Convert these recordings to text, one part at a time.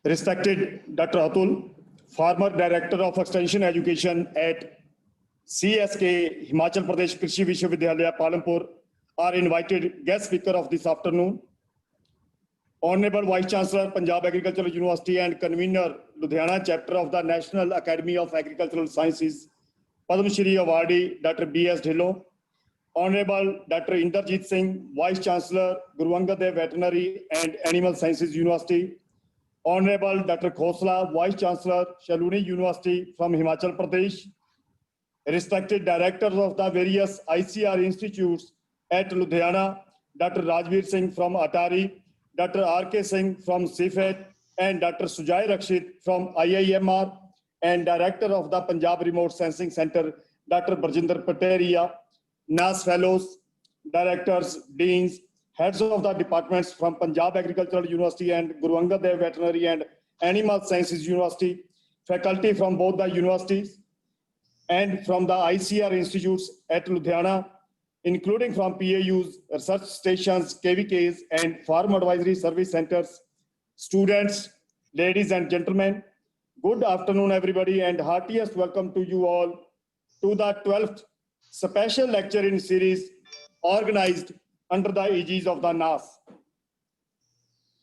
Respected Dr. Atul, former Director of Extension Education at CSK Himachal Pradesh Krishi Vishwavidyalaya Palampur, are invited guest speaker of this afternoon. Honorable Vice Chancellor, Punjab Agricultural University and Convener, Ludhiana Chapter of the National Academy of Agricultural Sciences, Padma Shri Awardee Dr. B.S. Dhillon. Honorable Dr. Inderjit Singh, Vice Chancellor, Guru Angad Dev Veterinary and Animal Sciences University. Honorable Dr. Khosla, Vice Chancellor, Shaluni University from Himachal Pradesh. Respected directors of the various ICR institutes at Ludhiana, Dr. Rajveer Singh from Atari, Dr. R.K. Singh from CFET, and Dr. Sujay Rakshit from IIMR, and Director of the Punjab Remote Sensing Center, Dr. Barjinder Pateria, NAS Fellows, Directors, Deans, Heads of the departments from Punjab Agricultural University and Guru Angad Dev Veterinary and Animal Sciences University, faculty from both the universities, and from the ICR institutes at Ludhiana, including from PAUs, research stations, KVKs, and farm advisory service centers, students, ladies and gentlemen, good afternoon, everybody, and heartiest welcome to you all to the 12th special lecture in series organized under the aegis of the NAS.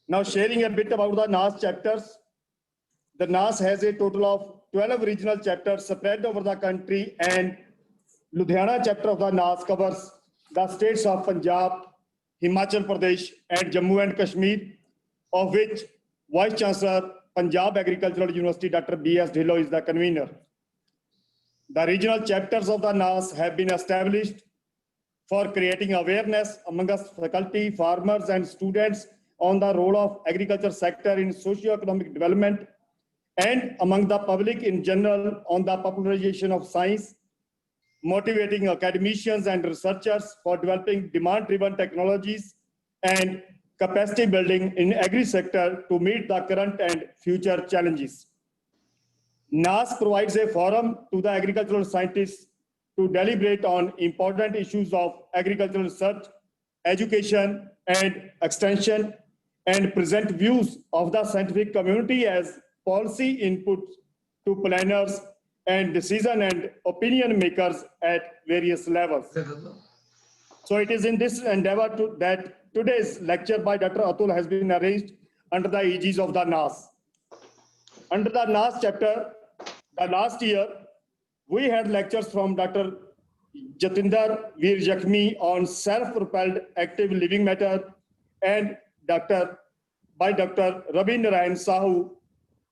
Now, sharing a bit about the NAS chapters, the NAS has a total of 12 regional chapters spread over the country, and Ludhiana chapter of the NAS covers the states of Punjab, Himachal Pradesh, and Jammu and Kashmir, of which Vice Chancellor, Punjab Agricultural University, Dr. B.S. Dhillon is the convener. The regional chapters of the NAS have been established for creating awareness amongst faculty, farmers, and students on the role of agriculture sector in socio-economic development, and among the public in general on the popularization of science, motivating academicians and researchers for developing demand-driven technologies and capacity building in agri sector to meet the current and future challenges. NAS provides a forum to the agricultural scientists to deliberate on important issues of agricultural research, education, and extension, and present views of the scientific community as policy inputs to planners and decision and opinion makers at various levels. So it is in this endeavor that today's lecture by Dr. Atul has been arranged under the aegis of the NAS. Under the NAS chapter, the last year, we had lectures from Dr. Jatinder Veer Jakhmi on self-propelled active living matter, and by Dr. Ravi Narayan Sahu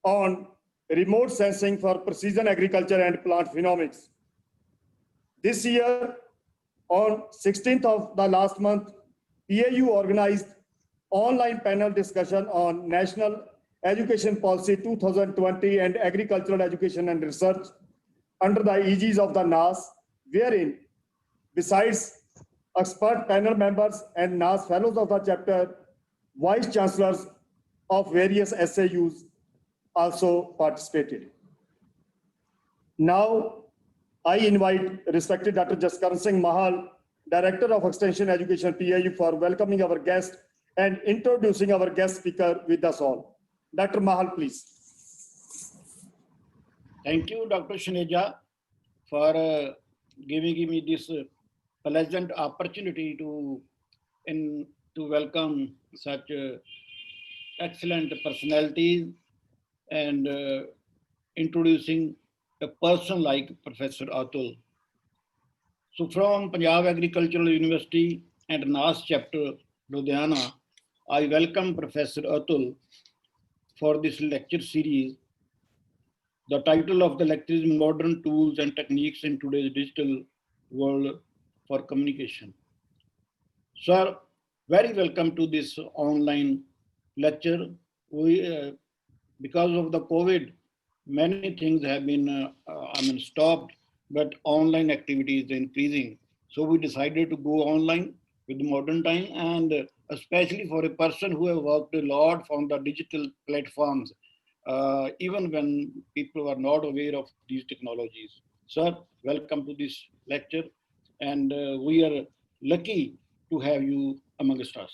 on remote sensing for precision agriculture and plant phenomics. This year, on 16th of the last month, PAU organized online panel discussion on National Education Policy 2020 and Agricultural Education and Research under the aegis of the NAS, wherein, besides expert panel members and NAS fellows of the chapter, vice chancellors of various SAUs also participated. Now, I invite respected Dr. Jaskaran Singh Mahal, Director of Extension Education, PAU, for welcoming our guest and introducing our guest speaker with us all. Dr. Mahal, please. Thank you, Dr. Shaneja, for giving me this pleasant opportunity to welcome such excellent personalities and introducing a person like Professor Atul. So from Punjab Agricultural University and NAS Chapter, Ludhiana, I welcome Professor Atul for this lecture series. The title of the lecture is Modern Tools and Techniques in Today's Digital World for Communication. Sir, very welcome to this online lecture. Because of the COVID, many things have been stopped, but online activity is increasing. So we decided to go online with the modern time, and especially for a person who have worked a lot on the digital platforms, even when people are not aware of these technologies. Sir, welcome to this lecture, and we are lucky to have you amongst us.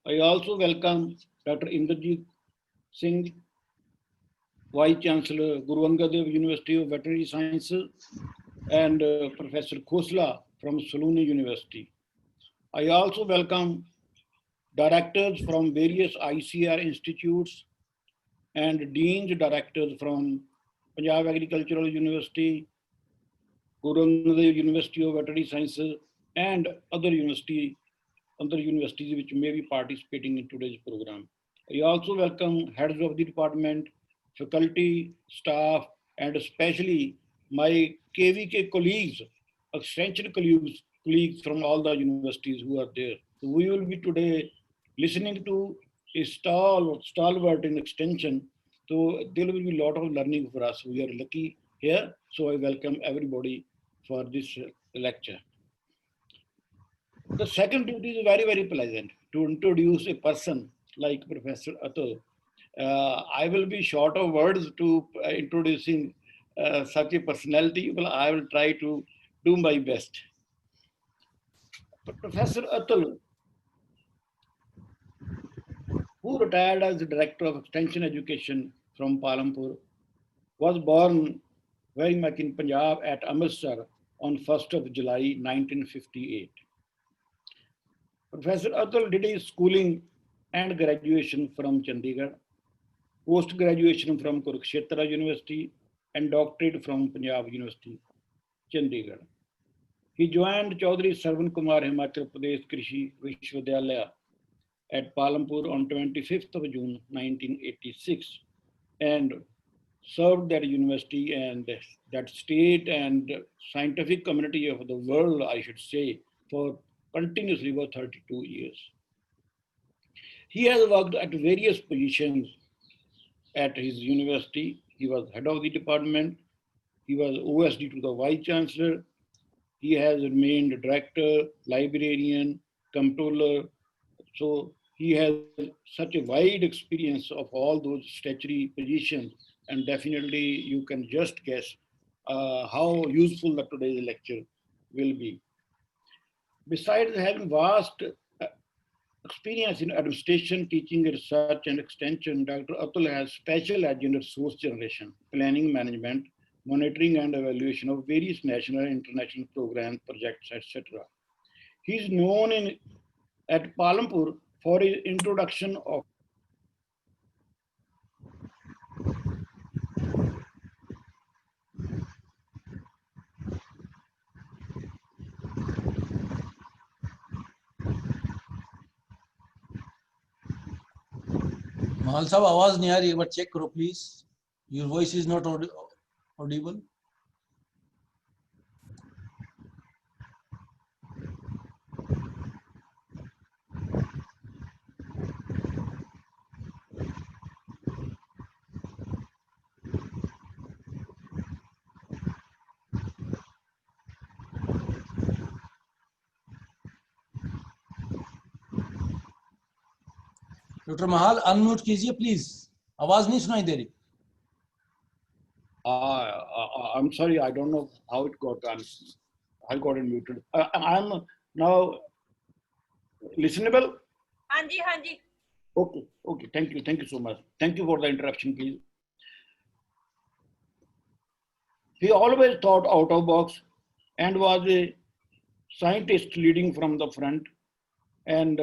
I also welcome Dr. Inderjit Singh, Vice Chancellor Guru Angad Dev University of Veterinary Sciences, and Professor Khosla from Saloni University. I also welcome directors from various ICR institutes and deans directors from Punjab Agricultural University, Guru Angad Dev University of Veterinary Sciences, and other universities which may be participating in today's program. I also welcome heads of the department, faculty, staff, and especially my KVK colleagues, extension colleagues from all the universities who are there. So we will be today listening to a stalwart in extension. So there will be a lot of learning for us. We are lucky here. So I welcome everybody for this lecture. The second duty is very, very pleasant to introduce a person like Professor Atul. I will be short of words to introducing such a personality, but I will try to do my best. Professor Atul, who retired as the Director of Extension Education from Palampur, was born very much in Punjab at Amritsar on 1st of July 1958. Professor Atul did his schooling and graduation from Chandigarh, post-graduation from Kurukshetra University, and doctorate from Punjab University, Chandigarh. He joined Chaudhry Sarvan Kumar Himachal Pradesh Krishi Vishwavidyalaya at Palampur on 25th of June 1986 and served that university and that state and scientific community of the world, I should say, for continuously for 32 years. He has worked at various positions at his university. He was head of the department. He was OSD to the Vice Chancellor. He has remained director, librarian, comptroller. So he has such a wide experience of all those statutory positions, and definitely you can just guess how useful the today's lecture will be. Besides having vast experience in administration, teaching, research, and extension, Dr. Atul has special edge in resource generation, planning management, monitoring and evaluation of various national and international programs, projects, etc. He is known at Palampur for his introduction of महल साहब आवाज नहीं आ रही, एक बार check करो please. Your voice is not Audible. Doctor Mahal unmute कीजिए please, आवाज नहीं सुनाई दे रही. I'm sorry, I don't know how it got done. I got it muted. I'm now listenable. Hanji, Hanji. Okay. Thank you so much. Thank you for the interruption, please. He always thought out of box and was a scientist leading from the front, and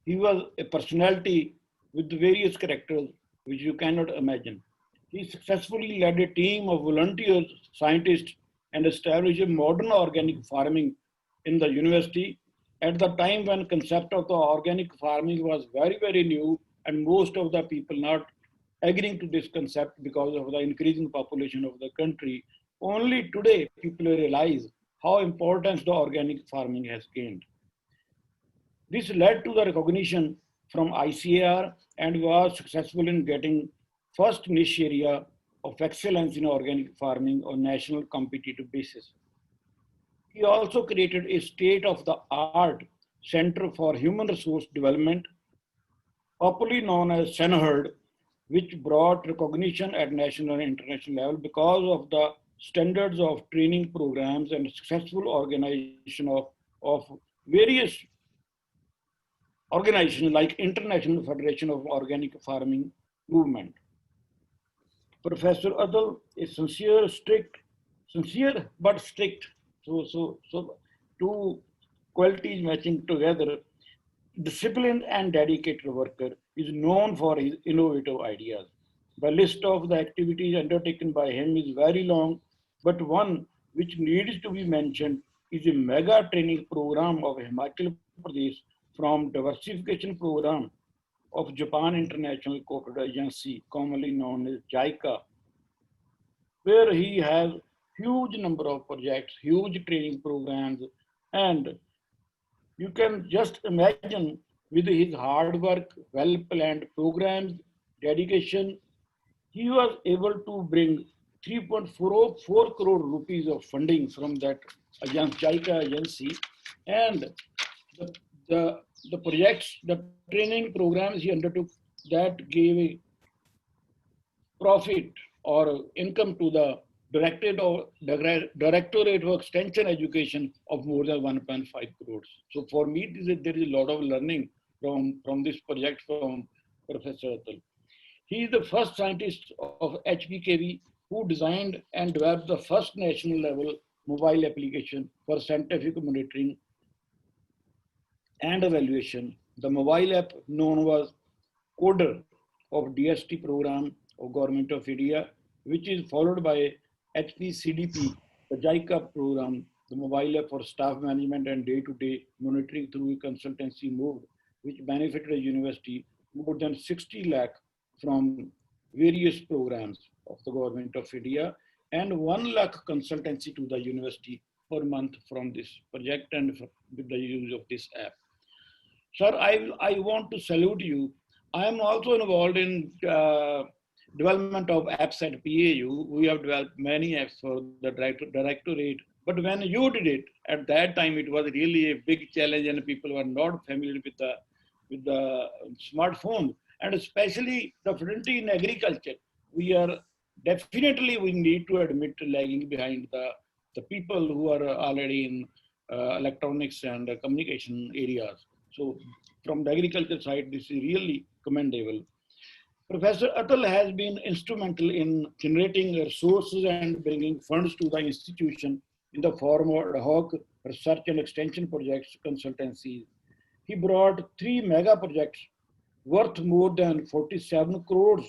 he was a personality with various characters which you cannot imagine. He successfully led a team of volunteers, scientists, and established a modern organic farming in the university at the time when concept of the organic farming was very, very new, and most of the people not agreeing to this concept because of the increasing population of the country. Only today people realize how important the organic farming has gained. This led to the recognition from ICAR and was successful in getting first niche area of excellence in organic farming on national competitive basis. He also created a state-of-the-art Center for Human Resource Development, popularly known as CENHERD, which brought recognition at national and international level because of the standards of training programs and successful organization of various organizations like International Federation of Organic Farming Movement. Professor Atul is sincere but strict. So two qualities matching together. Disciplined and dedicated worker is known for his innovative ideas. The list of the activities undertaken by him is very long, but one which needs to be mentioned is a mega training program of Himachal Pradesh from diversification program of Japan International Cooperation Agency, commonly known as JICA, where he has huge number of projects, huge training programs, and you can just imagine with his hard work, well-planned programs, dedication, he was able to bring 3.4 crore rupees of funding from that JICA agency, and the, the, the projects, the training programs he undertook that gave a profit or income to the Directorate of Extension Education of more than 1.5 crores. So for me, there is a lot of learning from this project from Professor Atul. He is the first scientist of HPKV who designed and developed the first national level mobile application for scientific monitoring and evaluation. The mobile app known as Coder of DST program of Government of India, which is followed by HPCDP, the JICA program, the mobile app for staff management and day-to-day monitoring through a consultancy mode, which benefited the university more than 60 lakh from various programs of the Government of India and 1 lakh consultancy to the university per month from this project and with the use of this app. Sir, I want to salute you. I am also involved in development of apps at PAU. We have developed many apps for the directorate. But when you did it, at that time, it was really a big challenge and people were not familiar with the smartphone. And especially the fraternity in agriculture. We need to admit lagging behind the people who are already in electronics and communication areas. So from the agriculture side, this is really commendable. Professor Atul has been instrumental in generating resources and bringing funds to the institution in the form of ad hoc research and extension projects, consultancies. He brought 3 mega projects worth more than 47 crores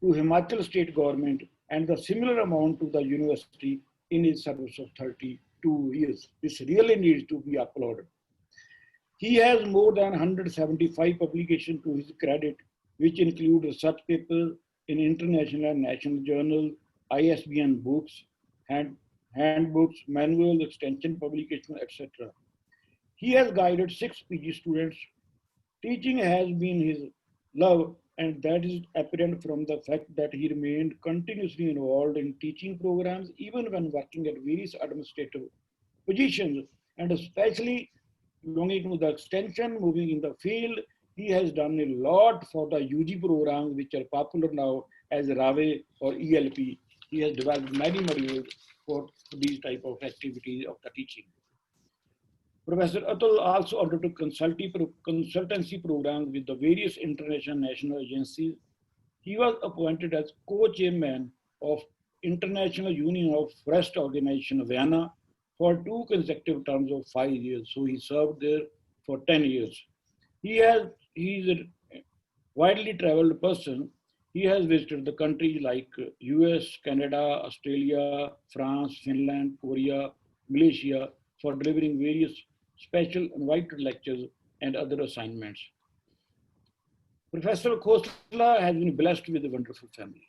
to Himachal state government and the similar amount to the university in his service of 32 years. This really needs to be applauded. He has more than 175 publications to his credit, which include research papers in international and national journals, ISBN books, handbooks, manuals, extension publications, etc. He has guided 6 PG students. Teaching has been his love, and that is apparent from the fact that he remained continuously involved in teaching programs, even when working at various administrative positions, and especially belonging to the extension, moving in the field. He has done a lot for the UG programs, which are popular now as RAVE or ELP. He has developed many modules for these type of activities of the teaching. Professor Atul also undertook consultancy programs with the various international national agencies. He was appointed as co-chairman of International Union of Forest Organization, Vienna, for 2 consecutive terms of 5 years. So he served there for 10 years. He is a widely traveled person. He has visited the countries like US, Canada, Australia, France, Finland, Korea, Malaysia for delivering various special invited lectures and other assignments. Professor Khosla has been blessed with a wonderful family.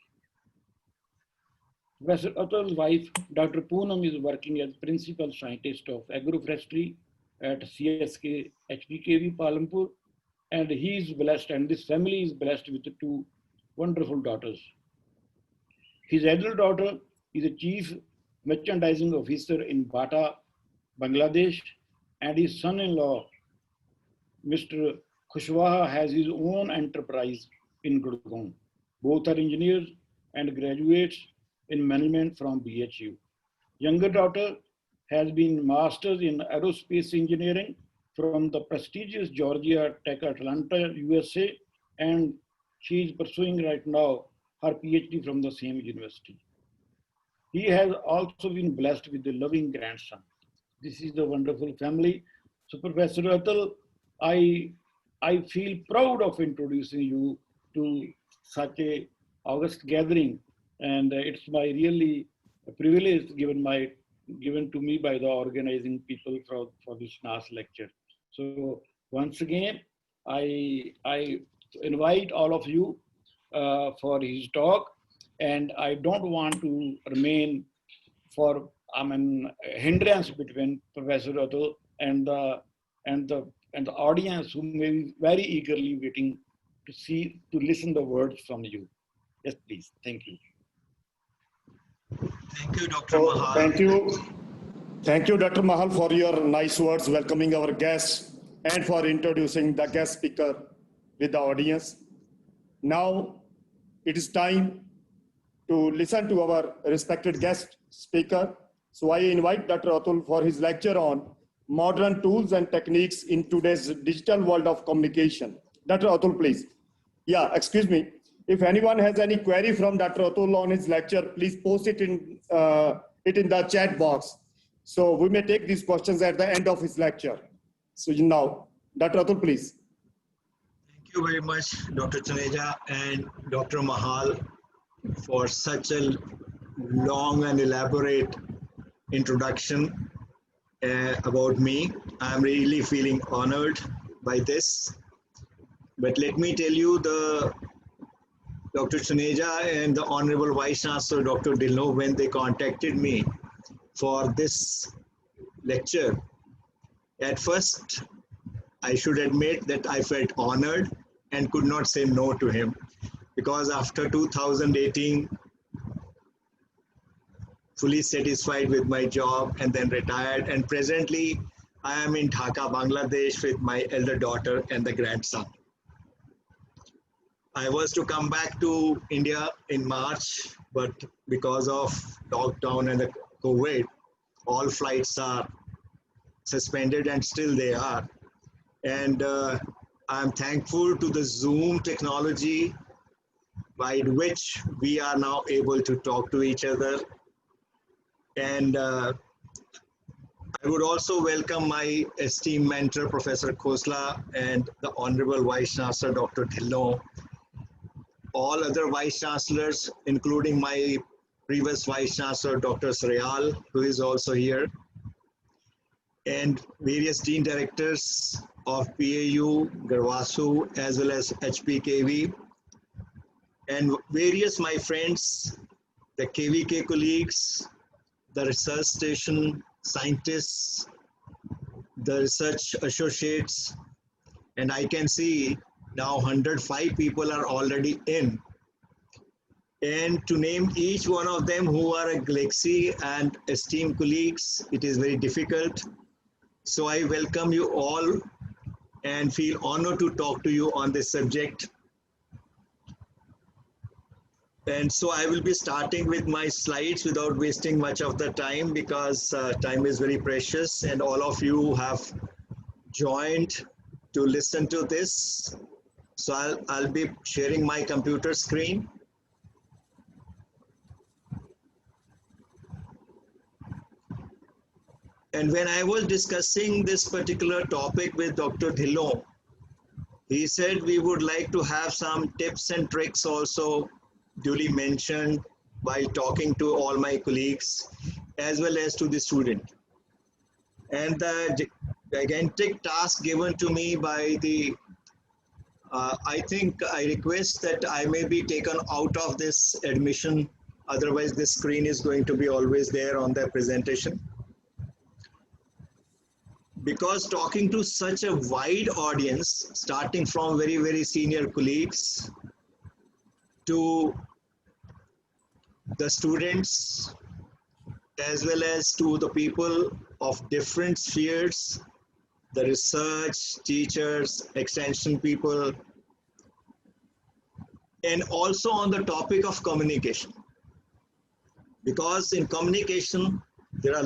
Professor Atul's wife, Dr. Poonam, is working as principal scientist of agroforestry at CSK HPKV Palampur, and he is blessed, and this family is blessed with 2 wonderful daughters. His elder daughter is a chief merchandising officer in Bata, Bangladesh, and his son-in-law, Mr. Kushwaha, has his own enterprise in Gurgaon. Both are engineers and graduates in management from BHU. Younger daughter has been masters in aerospace engineering from the prestigious Georgia Tech Atlanta, USA, and she is pursuing right now her PhD from the same university. He has also been blessed with a loving grandson. This is a wonderful family. So Professor Atul, I feel proud of introducing you to such a august gathering, and it's my really privilege given to me by the organizing people for this NAS lecture. So once again, I invite all of you for his talk, and I don't want to remain for hindrance between Professor Atul and the audience who may be very eagerly waiting to listen the words from you. Yes, please. Thank you. Thank you, Dr. So, Mahal. thank you, Dr. Mahal, for your nice words welcoming our guests and for introducing the guest speaker with the audience. Now it is time to listen to our respected guest speaker. So I invite Dr. Atul for his lecture on modern tools and techniques in today's digital world of communication. Dr. Atul, please. Yeah, excuse me. If anyone has any query from Dr. Atul on his lecture, please post it in the chat box. So we may take these questions at the end of his lecture. So now, Dr. Atul, please. Thank you very much, Dr. Taneja and Dr. Mahal, for such a long and elaborate introduction about me. I'm really feeling honored by this. But let me tell you, Dr. Taneja and the Honorable Vice Chancellor, Dr. Dhillon, when they contacted me for this lecture, at first, I should admit that I felt honored and could not say no to him, because after 2018, fully satisfied with my job and then retired, and presently I am in Dhaka, Bangladesh with my elder daughter and the grandson. I was to come back to India in March, but because of lockdown and the COVID, all flights are suspended, and still they are. And I'm thankful to the Zoom technology by which we are now able to talk to each other. And I would also welcome my esteemed mentor, Professor Khosla, and the Honorable Vice Chancellor, Dr. Dhillon, all other Vice Chancellors, including my previous Vice Chancellor, Dr. Sriyal, who is also here, and various Dean Directors of PAU, Garwasu, as well as HPKV, and various my friends, the KVK colleagues, the research station scientists, the research associates, and I can see now 105 people are already in. And to name each one of them who are a galaxy and esteemed colleagues, it is very difficult. So I welcome you all and feel honored to talk to you on this subject. And so I will be starting with my slides without wasting much of the time, because time is very precious and all of you have joined to listen to this. So I'll be sharing my computer screen. And when I was discussing this particular topic with Dr. Dhillon, he said we would like to have some tips and tricks also duly mentioned while talking to all my colleagues as well as to the student. And the gigantic task given to me by the, I think I request that I may be taken out of this admission, otherwise this screen is going to be always there on the presentation. Because talking to such a wide audience, starting from very, very senior colleagues to the students, as well as to the people of different spheres, the research, teachers, extension people, and also on the topic of communication. Because in communication, there are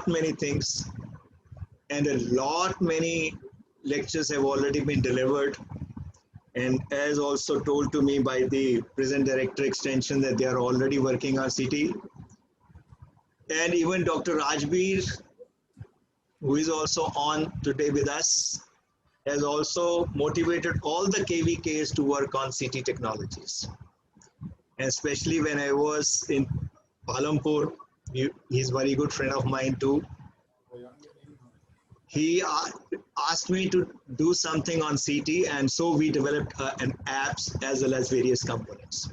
many things, and many lectures have already been delivered. And as also told to me by the present director extension that they are already working on CT. And even Dr. Rajbir, who is also on today with us, has also motivated all the KVKs to work on CT technologies. And especially when I was in Palampur, he's a very good friend of mine too. He asked me to do something on CT, and so we developed an apps as well as various components.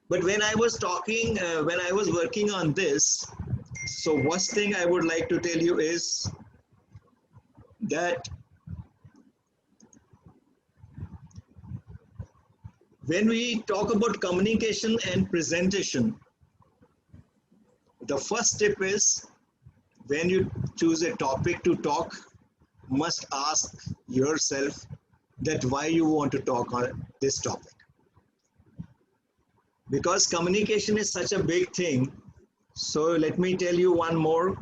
But when I was working on this, so first thing I would like to tell you is that when we talk about communication and presentation, the first step is when you choose a topic to talk, must ask yourself that why you want to talk on this topic. Because communication is such a big thing. So let me tell you one more.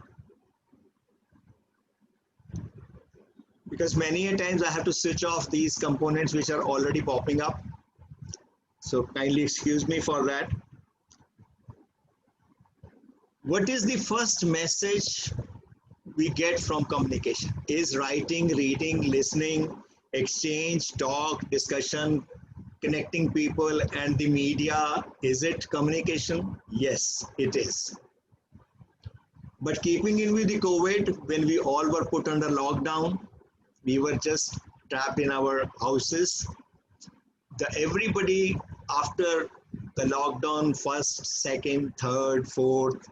Because many a times I have to switch off these components which are already popping up. So kindly excuse me for that. What is the first message we get from communication? Is writing, reading, listening, exchange, talk, discussion, connecting people and the media, is it communication? Yes, it is. But keeping in with the COVID, when we all were put under lockdown, we were just trapped in our houses. Everybody after the lockdown, first, second, third, fourth,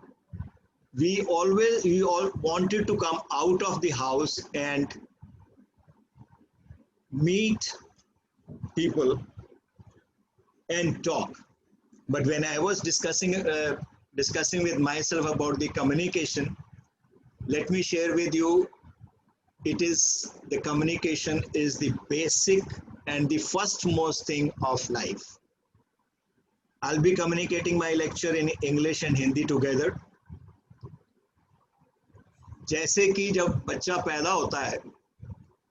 we all wanted to come out of the house and meet people and talk. But when I was discussing with myself about the communication, let me share with you, the communication is the basic and the first most thing of life. I'll be communicating my lecture in English and Hindi together. जैसे कि जब बच्चा पैदा होता है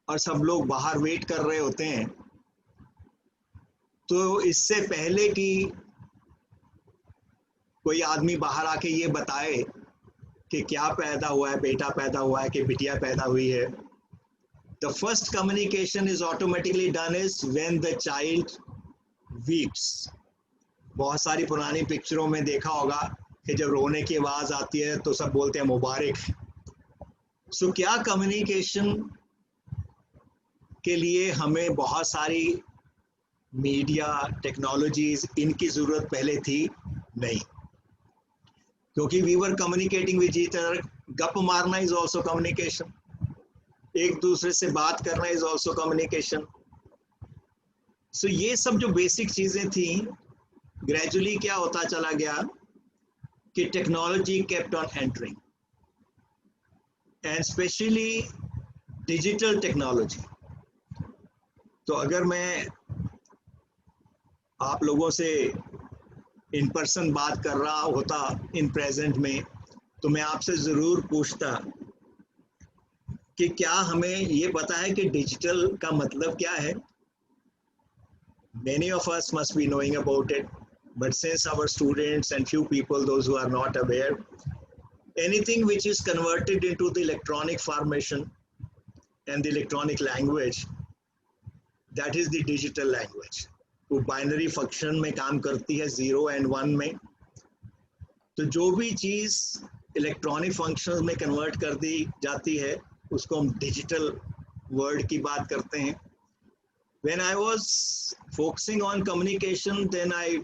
और सब लोग बाहर वेट कर रहे होते हैं, तो इससे पहले कि कोई आदमी बाहर आके ये बताए कि क्या पैदा हुआ है, बेटा पैदा हुआ है कि बिटिया पैदा हुई है, the first communication is automatically done is when the child weeps. बहुत सारी पुरानी पिक्चरों में देखा होगा कि जब रोने की आवाज आती है तो सब बोलते हैं मुबारक. सो क्या कम्युनिकेशन के लिए हमें बहुत सारी मीडिया टेक्नोलॉजीज इनकी जरूरत पहले थी? नहीं, क्योंकि we were communicating with each other. गप मारना इज आल्सो कम्युनिकेशन, एक दूसरे से बात करना इज आल्सो कम्युनिकेशन. सो ये सब जो बेसिक चीजें थी, ग्रेजुअली क्या होता चला गया कि technology kept on entering, and specially digital technology. तो अगर मैं आप लोगों से इन पर्सन बात कर रहा होता इन प्रेजेंट में, तो मैं आपसे ज़रूर पूछता कि क्या हमें ये पता है कि डिजिटल का मतलब क्या है? Many of us must be knowing about it, but since our students and few people, those who are not aware, anything which is converted into the electronic formation and the electronic language, that is the digital language. वो binary function में काम करती है, 0 and 1 में. तो जो भी चीज़ electronic functions में कन्वर्ट कर दी जाती है उसको हम डिजिटल वर्ड की बात करते हैं. When I was focusing on communication, then I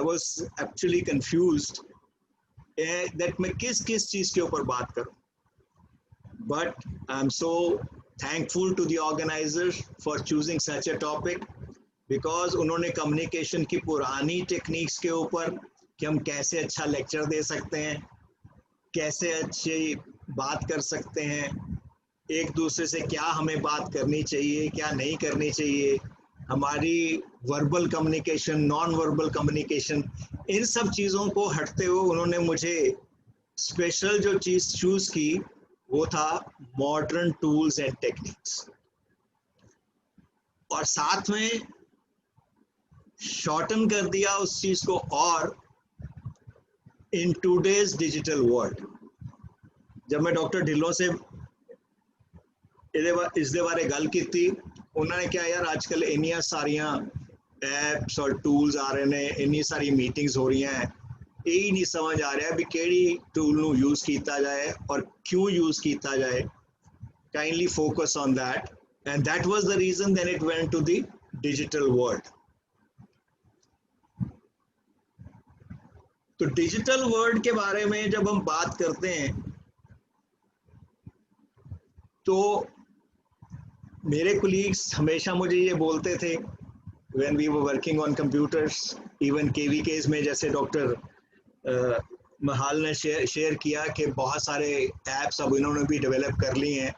was actually confused that मैं किस चीज़ के ऊपर बात करूं. But I'm so thankful to the organizers for choosing such a topic, because उन्होंने कम्युनिकेशन की पुरानी टेक्निक्स के ऊपर कि हम कैसे अच्छा लेक्चर दे सकते हैं, कैसे अच्छी बात कर सकते हैं, एक दूसरे से क्या हमें बात करनी चाहिए, क्या नहीं करनी चाहिए, हमारी verbal communication, non verbal communication, इन सब चीज़ों को हटते हुए उन्होंने मुझे स्पेशल जो चीज़ चूज़ की वो था मॉडर्न टूल्स एंड टेक्निक्स. और साथ में शॉर्टन कर दिया उस चीज को, और इन टूडेज डिजिटल वर्ल्ड। जब मैं डॉक्टर ढिल्लों से इस बारे गल की थी, उन्होंने क्या यार आजकल इन्नियां सारियां एप्स और टूल्स आ रहे हैं, इन्नी सारी मीटिंग्स हो रही हैं, यही नहीं समझ आ रहा भी केड़ी टूल ਨੂੰ यूज किया जाए और क्यों यूज किया जाए। Kindly focus on that, and that was the reason then it went to the digital world. तो डिजिटल वर्ल्ड के बारे में जब हम बात करते हैं तो मेरे colleagues हमेशा मुझे ये बोलते थे when we were working on computers, even KVKs में, जैसे डॉक्टर महाल ने शेयर किया कि बहुत सारे एप्स अब इन्होंने भी डेवलप कर ली हैं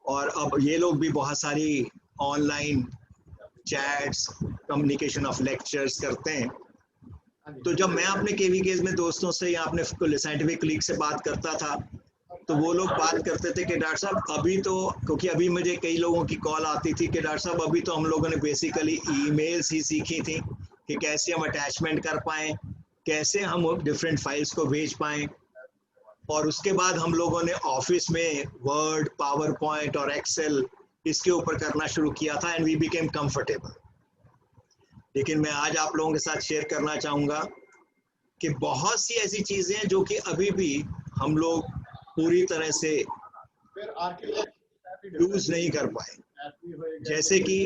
और अब ये लोग भी बहुत सारी online chats, communication of lectures करते हैं। तो जब मैं अपने केवीकेज में दोस्तों से या अपने साइंटिफिक कलीग से बात करता था तो वो लोग बात करते थे कि डॉक्टर साहब अभी तो, क्योंकि अभी मुझे कई लोगों की कॉल आती थी कि डॉक्टर साहब अभी तो हम लोगों ने बेसिकली ईमेल्स ही सीखी थी कि कैसे हम अटैचमेंट कर पाएँ, कैसे हम डिफरेंट फाइल्स को भेज पाएँ, और उसके बाद हम लोगों ने ऑफिस में वर्ड, पावर पॉइंट और एक्सेल इसके ऊपर करना शुरू किया था, एंड वी बिकेम कंफर्टेबल। लेकिन मैं आज आप लोगों के साथ शेयर करना चाहूँगा कि बहुत सी ऐसी चीज़ें हैं जो कि अभी भी हम लोग पूरी तरह से यूज नहीं कर पाए। जैसे कि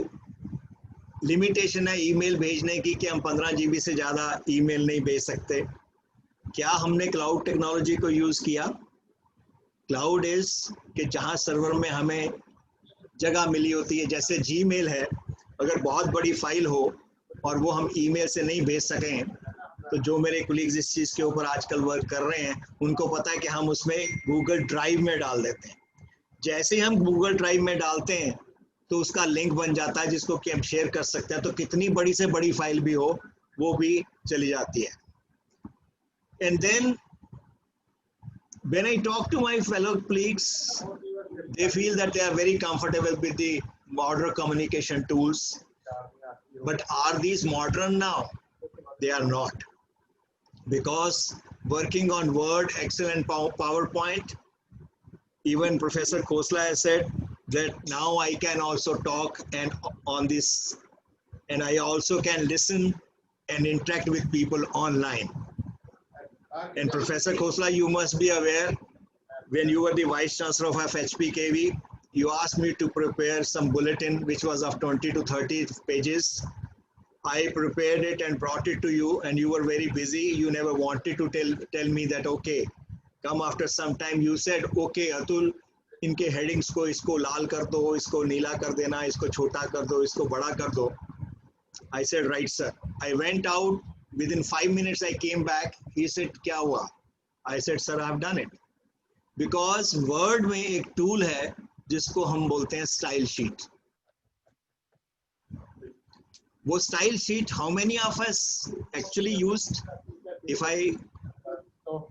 लिमिटेशन है ईमेल भेजने की कि हम 15 GB से ज़्यादा ईमेल नहीं भेज सकते। क्या हमने क्लाउड टेक्नोलॉजी को यूज़ किया? क्लाउड इज कि जहाँ सर्वर में हमें जगह मिली होती है, जैसे जीमेल है, अगर बहुत बड़ी फाइल हो और वो हम ईमेल से नहीं भेज सकें, तो जो मेरे कोलीग्स इस चीज़ के ऊपर आजकल वर्क कर रहे हैं उनको पता है कि हम उसमें गूगल ड्राइव में डाल देते हैं। जैसे ही हम गूगल ड्राइव में डालते हैं तो उसका लिंक बन जाता है जिसको कि हम शेयर कर सकते हैं, तो कितनी बड़ी से बड़ी फाइल भी हो वो भी चली जाती है। And then when I talk to my fellow colleagues, they feel that they are very comfortable with the modern communication tools. But are these modern now? They are not. Because working on Word, Excel and PowerPoint, even Professor Khosla has said that now I can also talk and on this, and I also can listen and interact with people online. And Professor Khosla, you must be aware, when you were the Vice Chancellor of HPKV, you asked me to prepare some bulletin which was of 20 to 30 pages. I prepared it and brought it to you, and you were very busy. You never wanted to tell me that, okay, come after some time. You said, okay, Atul, इनके headings को इसको लाल कर दो, इसको नीला कर देना, इसको छोटा कर दो, इसको बड़ा कर दो. I said, right, sir. I went out. Within 5 minutes, I came back. He said, क्या हुआ? I said, sir, I have done it. Because Word में एक tool है जिसको हम बोलते हैं style sheet. वो style sheet, how many of us actually used? If I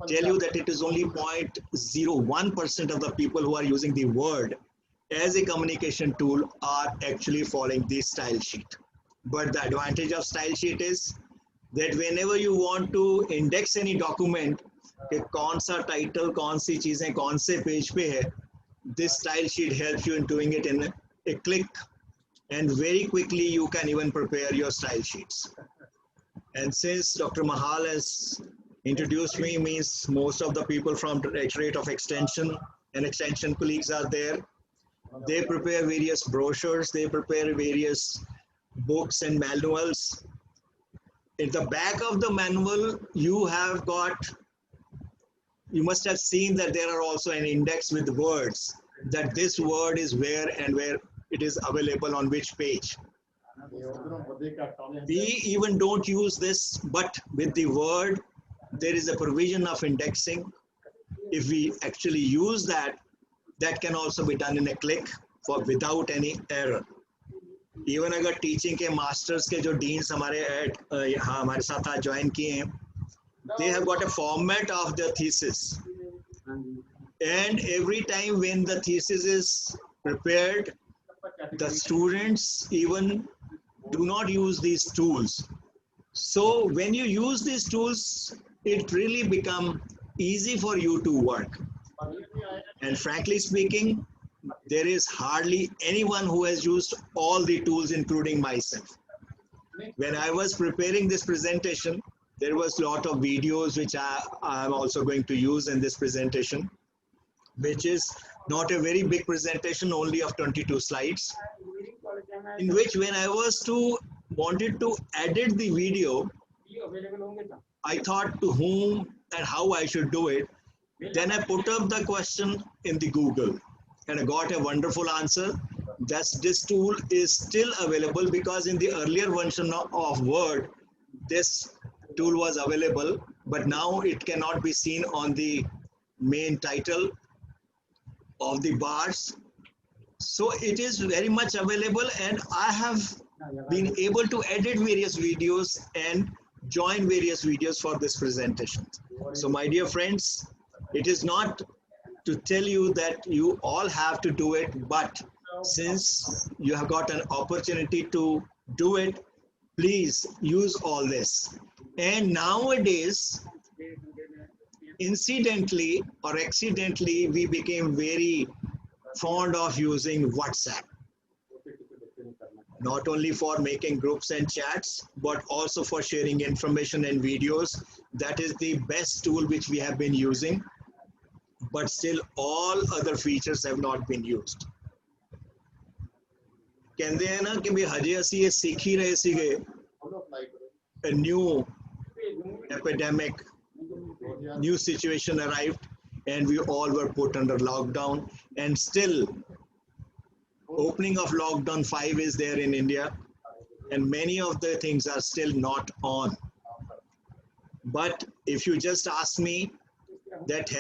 tell you that it is only 0.01% of the people who are using the Word as a communication tool are actually following the style sheet. But the advantage of style sheet is that whenever you want to index any document, कि कौन सा title, कौन सी चीजें कौन से page पे है, this style sheet helps you in doing it in a click, and very quickly you can even prepare your style sheets. And since Dr. Mahal has introduced me, means most of the people from Directorate of Extension and Extension colleagues are there. They prepare various brochures, they prepare various books and manuals. At the back of the manual, you must have seen that there are also an index with words, that this word is where and where it is available on which page. We even don't use this, but with the Word, there is a provision of indexing. If we actually use that, that can also be done in a click without any error. Even अगर teaching के masters के जो deans हमारे साथ आज join किए हैं, they have got a format of the thesis. And every time when the thesis is prepared, the students even do not use these tools. So when you use these tools, it really become easy for you to work. And frankly speaking, there is hardly anyone who has used all the tools, including myself. When I was preparing this presentation, there was a lot of videos which I am also going to use in this presentation, which is not a very big presentation, only of 22 slides, in which when I wanted to edit the video, I thought to whom and how I should do it. Then I put up the question in the Google and I got a wonderful answer. That this tool is still available, because in the earlier version of Word, this tool was available, but now it cannot be seen on the main title of the bars. So it is very much available, and I have been able to edit various videos and join various videos for this presentation. So my dear friends, it is not to tell you that you all have to do it, but since you have got an opportunity to do it, please use all this. And nowadays, incidentally or accidentally, we became very fond of using WhatsApp. Not only for making groups and chats, but also for sharing information and videos. That is the best tool which we have been using, but still all other features have not been used. ਕਹਿੰਦੇ ਆ ਨਾ ਕਿ ਵੀ ਹਜੇ ਅਸੀਂ ਇਹ ਸਿੱਖ ਹੀ ਰਹੇ ਸੀਗੇ, a new epidemic, new situation arrived, and we all were put under lockdown, and still opening of lockdown 5 is there in India, and many of the things are still not on. But if you just ask me that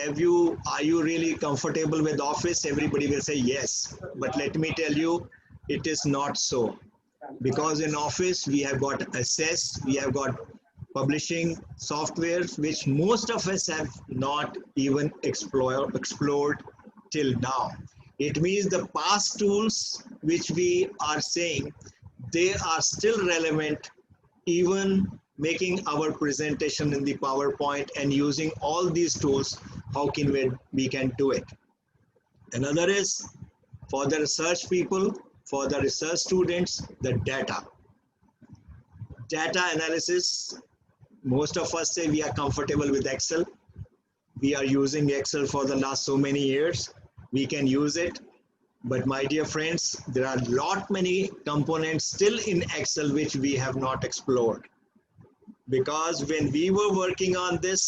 are you really comfortable with Office, everybody will say yes. But let me tell you, it is not so. Because in Office, we have got Access, we have got publishing software, which most of us have not even explored till now. It means the past tools which we are saying, they are still relevant, even making our presentation in the PowerPoint and using all these tools. How can we can do it? Another is for the research people, for the research students, the data analysis. Most of us say we are comfortable with Excel. We are using Excel for the last so many years. We can use it. But my dear friends, there are many components still in Excel which we have not explored. Because when we were working on this,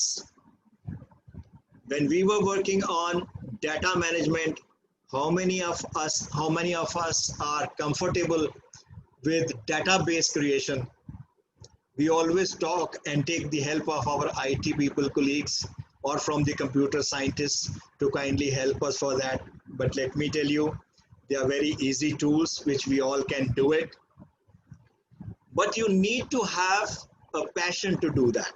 when we were working on data management, how many of us are comfortable with database creation? We always talk and take the help of our IT people, colleagues, or from the computer scientists to kindly help us for that. But let me tell you, they are very easy tools which we all can do it. But you need to have a passion to do that.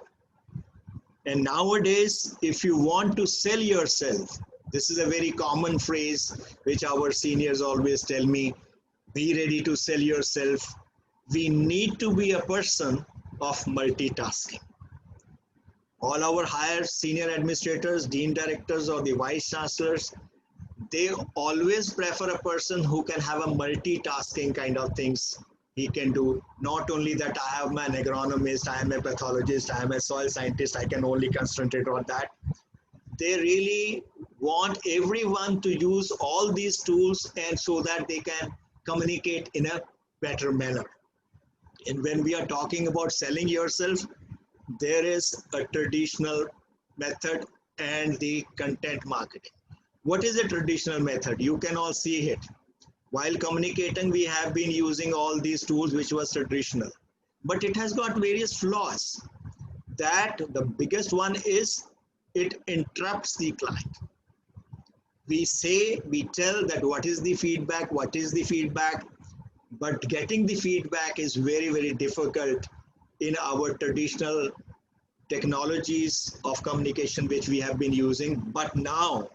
And nowadays, if you want to sell yourself, this is a very common phrase which our seniors always tell me, be ready to sell yourself. We need to be a person of multitasking. All our higher senior administrators, dean directors, or the vice chancellors, they always prefer a person who can have a multitasking kind of things he can do. Not only that I am an agronomist, I am a pathologist, I am a soil scientist, I can only concentrate on that. They really want everyone to use all these tools, and so that they can communicate in a better manner. And when we are talking about selling yourself, there is a traditional method and the content marketing. What is a traditional method? You can all see it. While communicating, we have been using all these tools which was traditional, but it has got various flaws. That the biggest one is it interrupts the client. We tell that what is the feedback, but getting the feedback is very, very difficult in our traditional technologies of communication which we have been using. But now,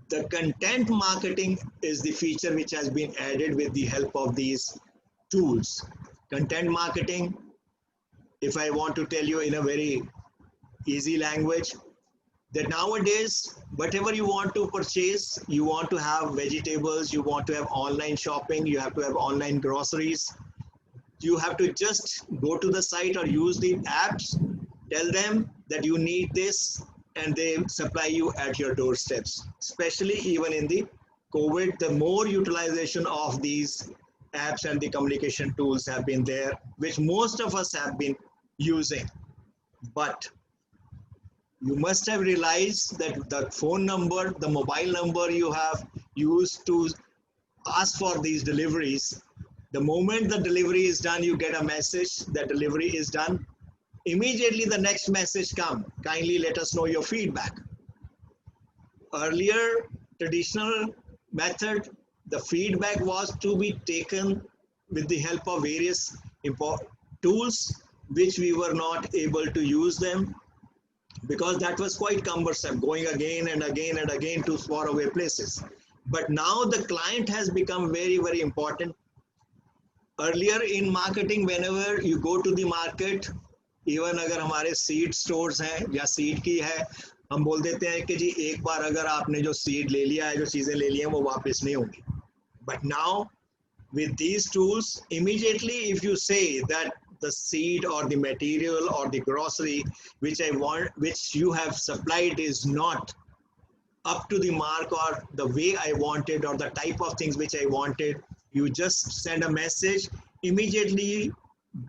The content marketing is the feature which has been added with the help of these tools. Content marketing, if I want to tell you in a very easy language, that nowadays, whatever you want to purchase, you want to have vegetables, you want to have online shopping, you have to have online groceries, you have to just go to the site or use the apps, tell them that you need this, and they supply you at your doorsteps. Especially even in the COVID, the more utilization of these apps and the communication tools have been there, which most of us have been using. But you must have realized that the phone number, the mobile number you have used to ask for these deliveries, the moment the delivery is done, you get a message that delivery is done. Immediately the next message comes, kindly let us know your feedback. Earlier, traditional method, the feedback was to be taken with the help of various tools, which we were not able to use them because that was quite cumbersome, going again and again and again to faraway places. But now the client has become very, very important. Earlier in marketing, whenever you go to the market, even अगर हमारे seed stores हैं या seed की है, हम बोल देते हैं कि जी एक बार अगर आपने जो सीड ले लिया है, जो चीजें ले ली हैं, वो वापस नहीं होंगी. But now with these tools, immediately if you say that the seed or the material or the grocery which I want, which you have supplied is not up to the mark or the way I wanted or the type of things which I wanted, you just send a message, immediately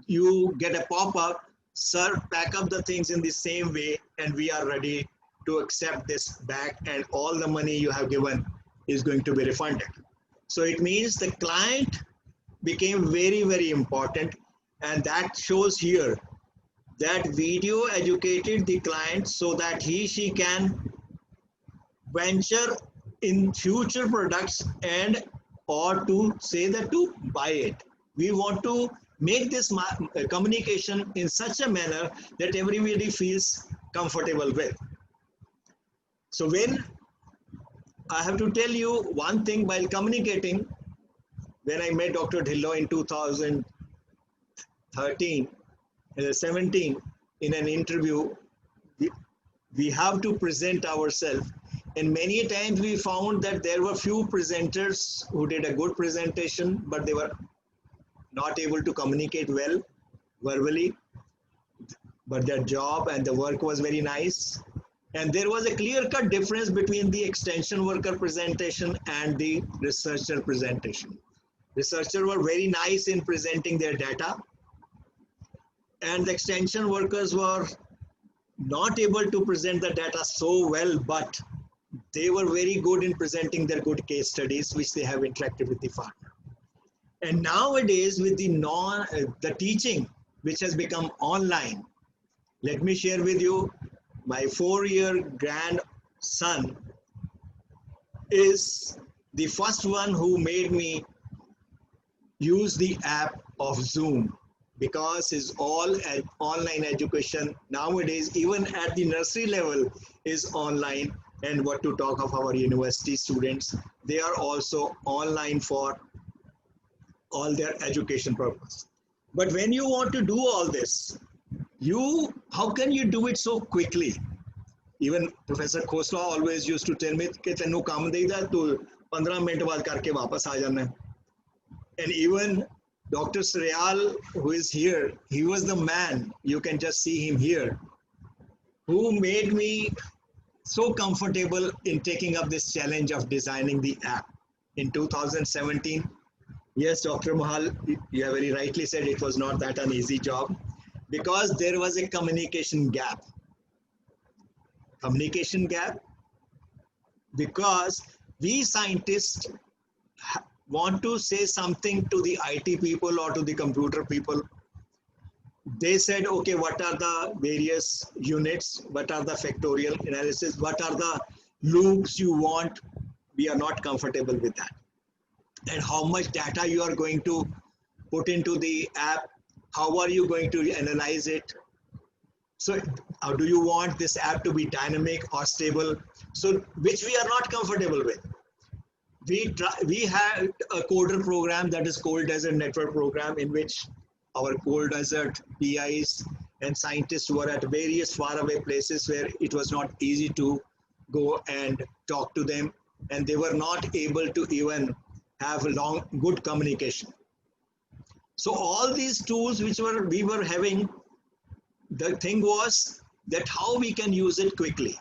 you get a pop-up, sir, pack up the things in the same way and we are ready to accept this back and all the money you have given is going to be refunded. So it means the client became very, very important, and that shows here that video educated the client so that she can venture in future products and or to say that to buy it. We want to make this communication in such a manner that everybody feels comfortable with. So when I have to tell you one thing while communicating, when I met Dr. Dhillon in 17 in an interview, we have to present ourselves. And many times we found that there were few presenters who did a good presentation, but they were not able to communicate well verbally, but their job and the work was very nice. And there was a clear-cut difference between the extension worker presentation and the researcher presentation. Researchers were very nice in presenting their data, and the extension workers were not able to present the data so well, but they were very good in presenting their good case studies, which they have interacted with the farmer. And nowadays, with the teaching, which has become online, let me share with you, my 4-year grandson is the first one who made me use the app of Zoom, because his all online education nowadays, even at the nursery level, is online. And what to talk of our university students, they are also online for all their education purpose. But when you want to do all this, how can you do it so quickly? Even Professor Khosla always used to tell me कि तेनू काम देईदा तो 15 minute बाद करके वापस आ जाना. And even Dr. Sriyal, who is here, he was the man, you can just see him here, who made me so comfortable in taking up this challenge of designing the app in 2017. Yes, Dr. Mahal, you have very rightly said it was not that an easy job, because there was a communication gap. Communication gap because we scientists want to say something to the IT people or to the computer people. They said, okay, what are the various units? What are the factorial analysis? What are the loops you want? We are not comfortable with that. And how much data you are going to put into the app? How are you going to analyze it? So do you want this app to be dynamic or stable? So which we are not comfortable with. We had a coder program, that is Cold Desert Network program, in which our Cold Desert PIs and scientists were at various faraway places where it was not easy to go and talk to them, and they were not able to even have good communication. So all these tools which we were having, the thing was that how we can use it quickly.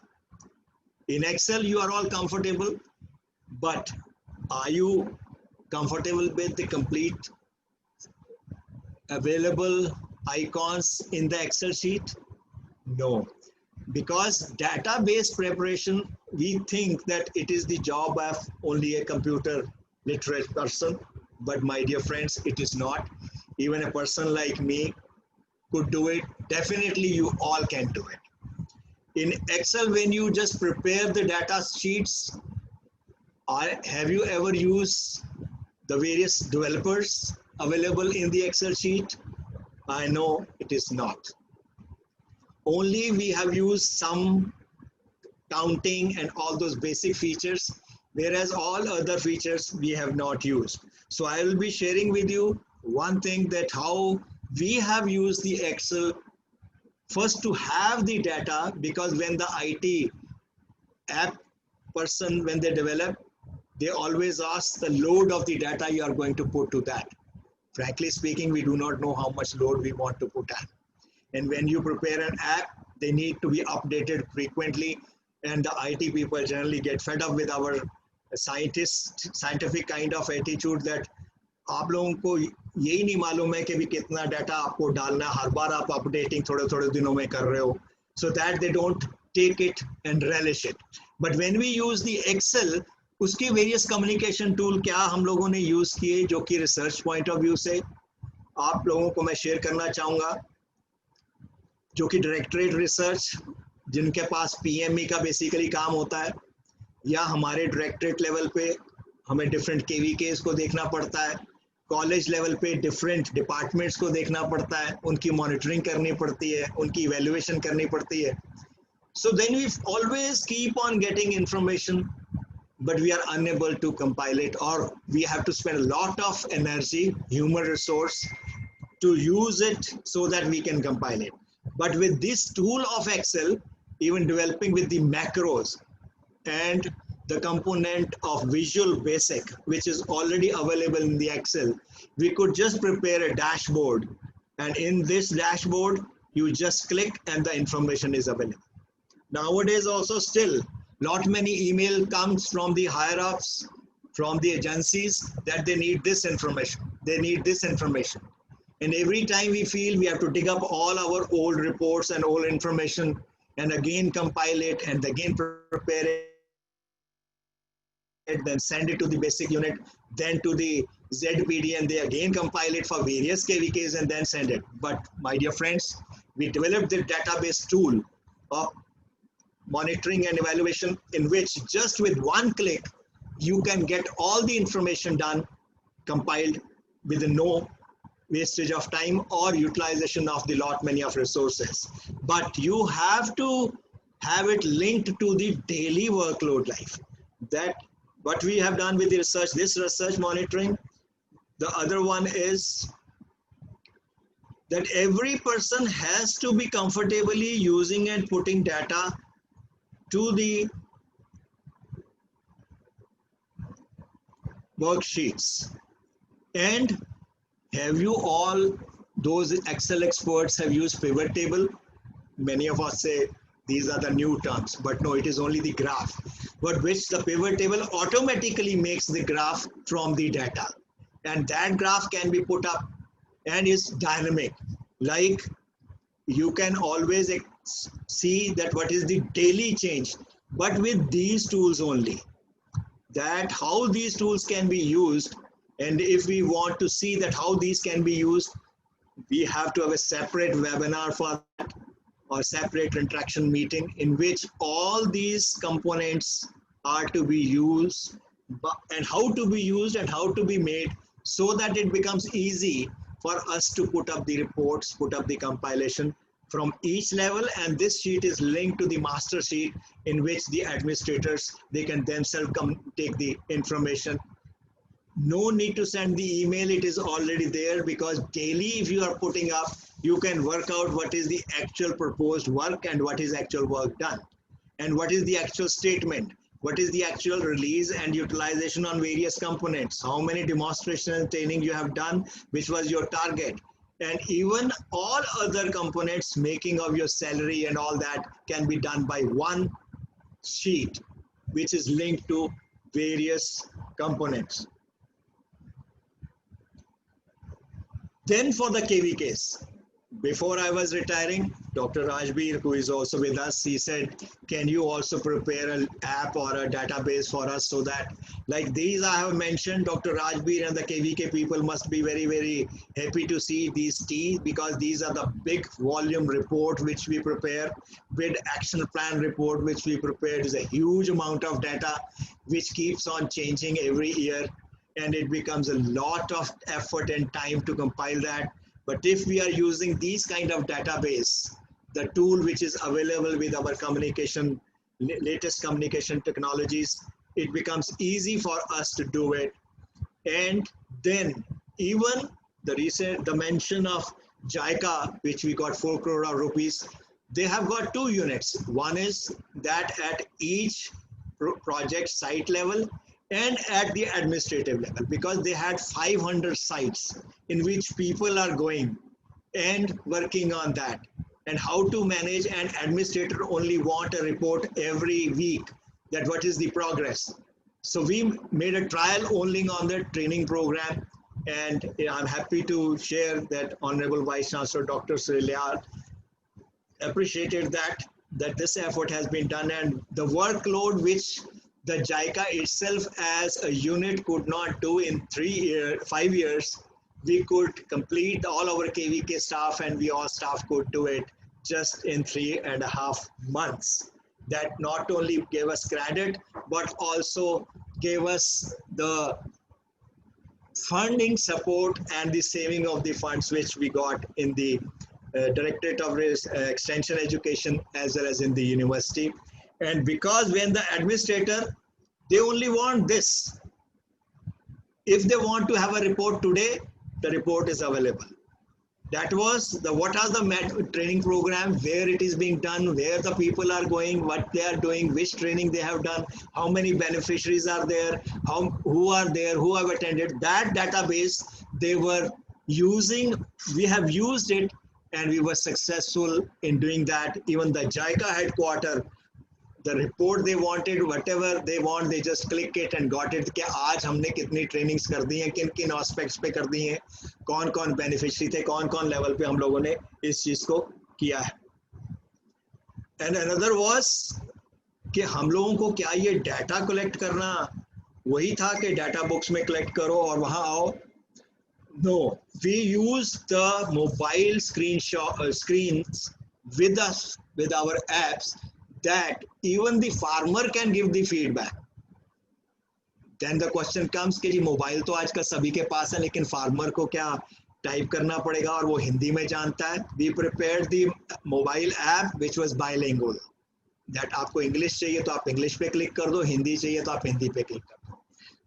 In Excel, you are all comfortable, but are you comfortable with the complete available icons in the Excel sheet? No, because database preparation, we think that it is the job of only a computer literate person, but my dear friends, it is not. Even a person like me could do it. Definitely you all can do it. In Excel, when you just prepare the data sheets, have you ever used the various developers available in the Excel sheet? I know it is not. Only we have used some counting and all those basic features, whereas all other features we have not used. So I will be sharing with you one thing, that how we have used the Excel first to have the data, because when the IT app person, when they develop, they always ask the load of the data you are going to put to that. Frankly speaking, we do not know how much load we want to put on. And when you prepare an app, they need to be updated frequently, and the IT people generally get fed up with our scientific kind of attitude that आप लोगों को यही नहीं मालूम है कि भी कितना डाटा आपको डालना, हर बार आप अपडेटिंग थोड़े-थोड़े दिनों में कर रहे हो, so that they don't take it and relish it. But when we use the Excel, उसकी वेरियस कम्युनिकेशन टूल क्या हम लोगों ने यूज किए, जो कि रिसर्च पॉइंट ऑफ व्यू से आप लोगों को मैं शेयर करना चाहूँगा, जो कि डायरेक्टरेट रिसर्च, जिनके पास PME का बेसिकली काम होता है, या हमारे डायरेक्टरेट लेवल पे हमें डिफरेंट KVKs को देखना पड़ता है, कॉलेज लेवल पे डिफरेंट डिपार्टमेंट्स को देखना पड़ता है, उनकी मॉनिटरिंग करनी पड़ती है, उनकी इवैल्यूएशन करनी पड़ती है. So then we always keep on getting information, but we are unable to compile it, or we have to spend a lot of energy, human resource, to use it so that we can compile it. But with this tool of Excel, even developing with the macros and the component of Visual Basic, which is already available in the Excel, we could just prepare a dashboard, and in this dashboard, you just click and the information is available. Nowadays also still, lot many email comes from the higher ups, from the agencies, that they need this information, they need this information. And every time we feel we have to dig up all our old reports and old information and again compile it and again prepare it, then send it to the basic unit, then to the ZPD, and they again compile it for various KVKs and then send it. But my dear friends, we developed the database tool of monitoring and evaluation, in which just with one click, you can get all the information done, compiled with no wastage of time or utilization of the lot many of resources. But you have to have it linked to the daily workload life. That what we have done with the research, this research monitoring. The other one is that every person has to be comfortably using and putting data to the worksheets. And have you all, those Excel experts, have used pivot table? Many of us say these are the new terms, but no, it is only the graph, but which the pivot table automatically makes the graph from the data. And that graph can be put up and is dynamic. Like you can always see that what is the daily change, but with these tools only. That how these tools can be used, and if we want to see that how these can be used, we have to have a separate webinar for that, or separate interaction meeting, in which all these components are to be used, and how to be used and how to be made, so that it becomes easy for us to put up the reports, put up the compilation, from each level, and this sheet is linked to the master sheet in which the administrators, they can themselves come take the information. No need to send the email, it is already there, because daily if you are putting up, you can work out what is the actual proposed work and what is actual work done, and what is the actual statement, what is the actual release and utilization on various components, how many demonstration and training you have done, which was your target, and even all other components, making of your salary and all that can be done by one sheet, which is linked to various components. Then for the KV case, before I was retiring, Dr. Rajbir, who is also with us, he said, can you also prepare an app or a database for us, so that like these I have mentioned, Dr. Rajbir and the KVK people must be very, very happy to see these T's, because these are the big volume report which we prepare, with action plan report which we prepare. Is a huge amount of data which keeps on changing every year, and it becomes a lot of effort and time to compile that. But if we are using these kind of database, the tool which is available with our communication, latest communication technologies, it becomes easy for us to do it. And then even the mention of JICA, which we got 4 crore rupees, they have got 2 units. One is that at each project site level and at the administrative level, because they had 500 sites in which people are going and working on that, and how to manage. And administrator only want a report every week that what is the progress. So we made a trial only on the training program, and I'm happy to share that Honorable Vice Chancellor Dr. Srilyar appreciated that this effort has been done, and the workload which the JICA itself as a unit could not do in 5 years, we could complete. All our KVK staff and we all staff could do it just in 3.5 months. That not only gave us credit, but also gave us the funding support and the saving of the funds which we got in the Directorate of Extension Education as well as in the university. And because when the administrator, they only want this. If they want to have a report today, the report is available. That was the what are the training program, where it is being done, where the people are going, what they are doing, which training they have done, how many beneficiaries are there, who are there, who have attended. That database they were using, we have used it, and we were successful in doing that. Even the JICA headquarters, the report they wanted, whatever they want, they just click it and got it. कि आज हमने कितनी trainings कर दी हैं, किन किन aspects पे कर दी हैं, कौन कौन beneficiary थे, कौन कौन level पे हम लोगों ने इस चीज को किया है. And another was कि हम लोगों को क्या ये data collect करना वही था कि data books में collect करो और वहाँ आओ. No, we use the mobile screens with us, with our apps, that even the farmer can give the feedback. Then the question comes कि जी मोबाइल तो आजकल सभी के पास है, लेकिन फार्मर को क्या टाइप करना पड़ेगा और वो हिंदी में जानता है. We prepared the mobile app which was bilingual. That आपको इंग्लिश चाहिए तो आप इंग्लिश पे क्लिक कर दो, हिंदी चाहिए तो आप हिंदी पे क्लिक कर दो.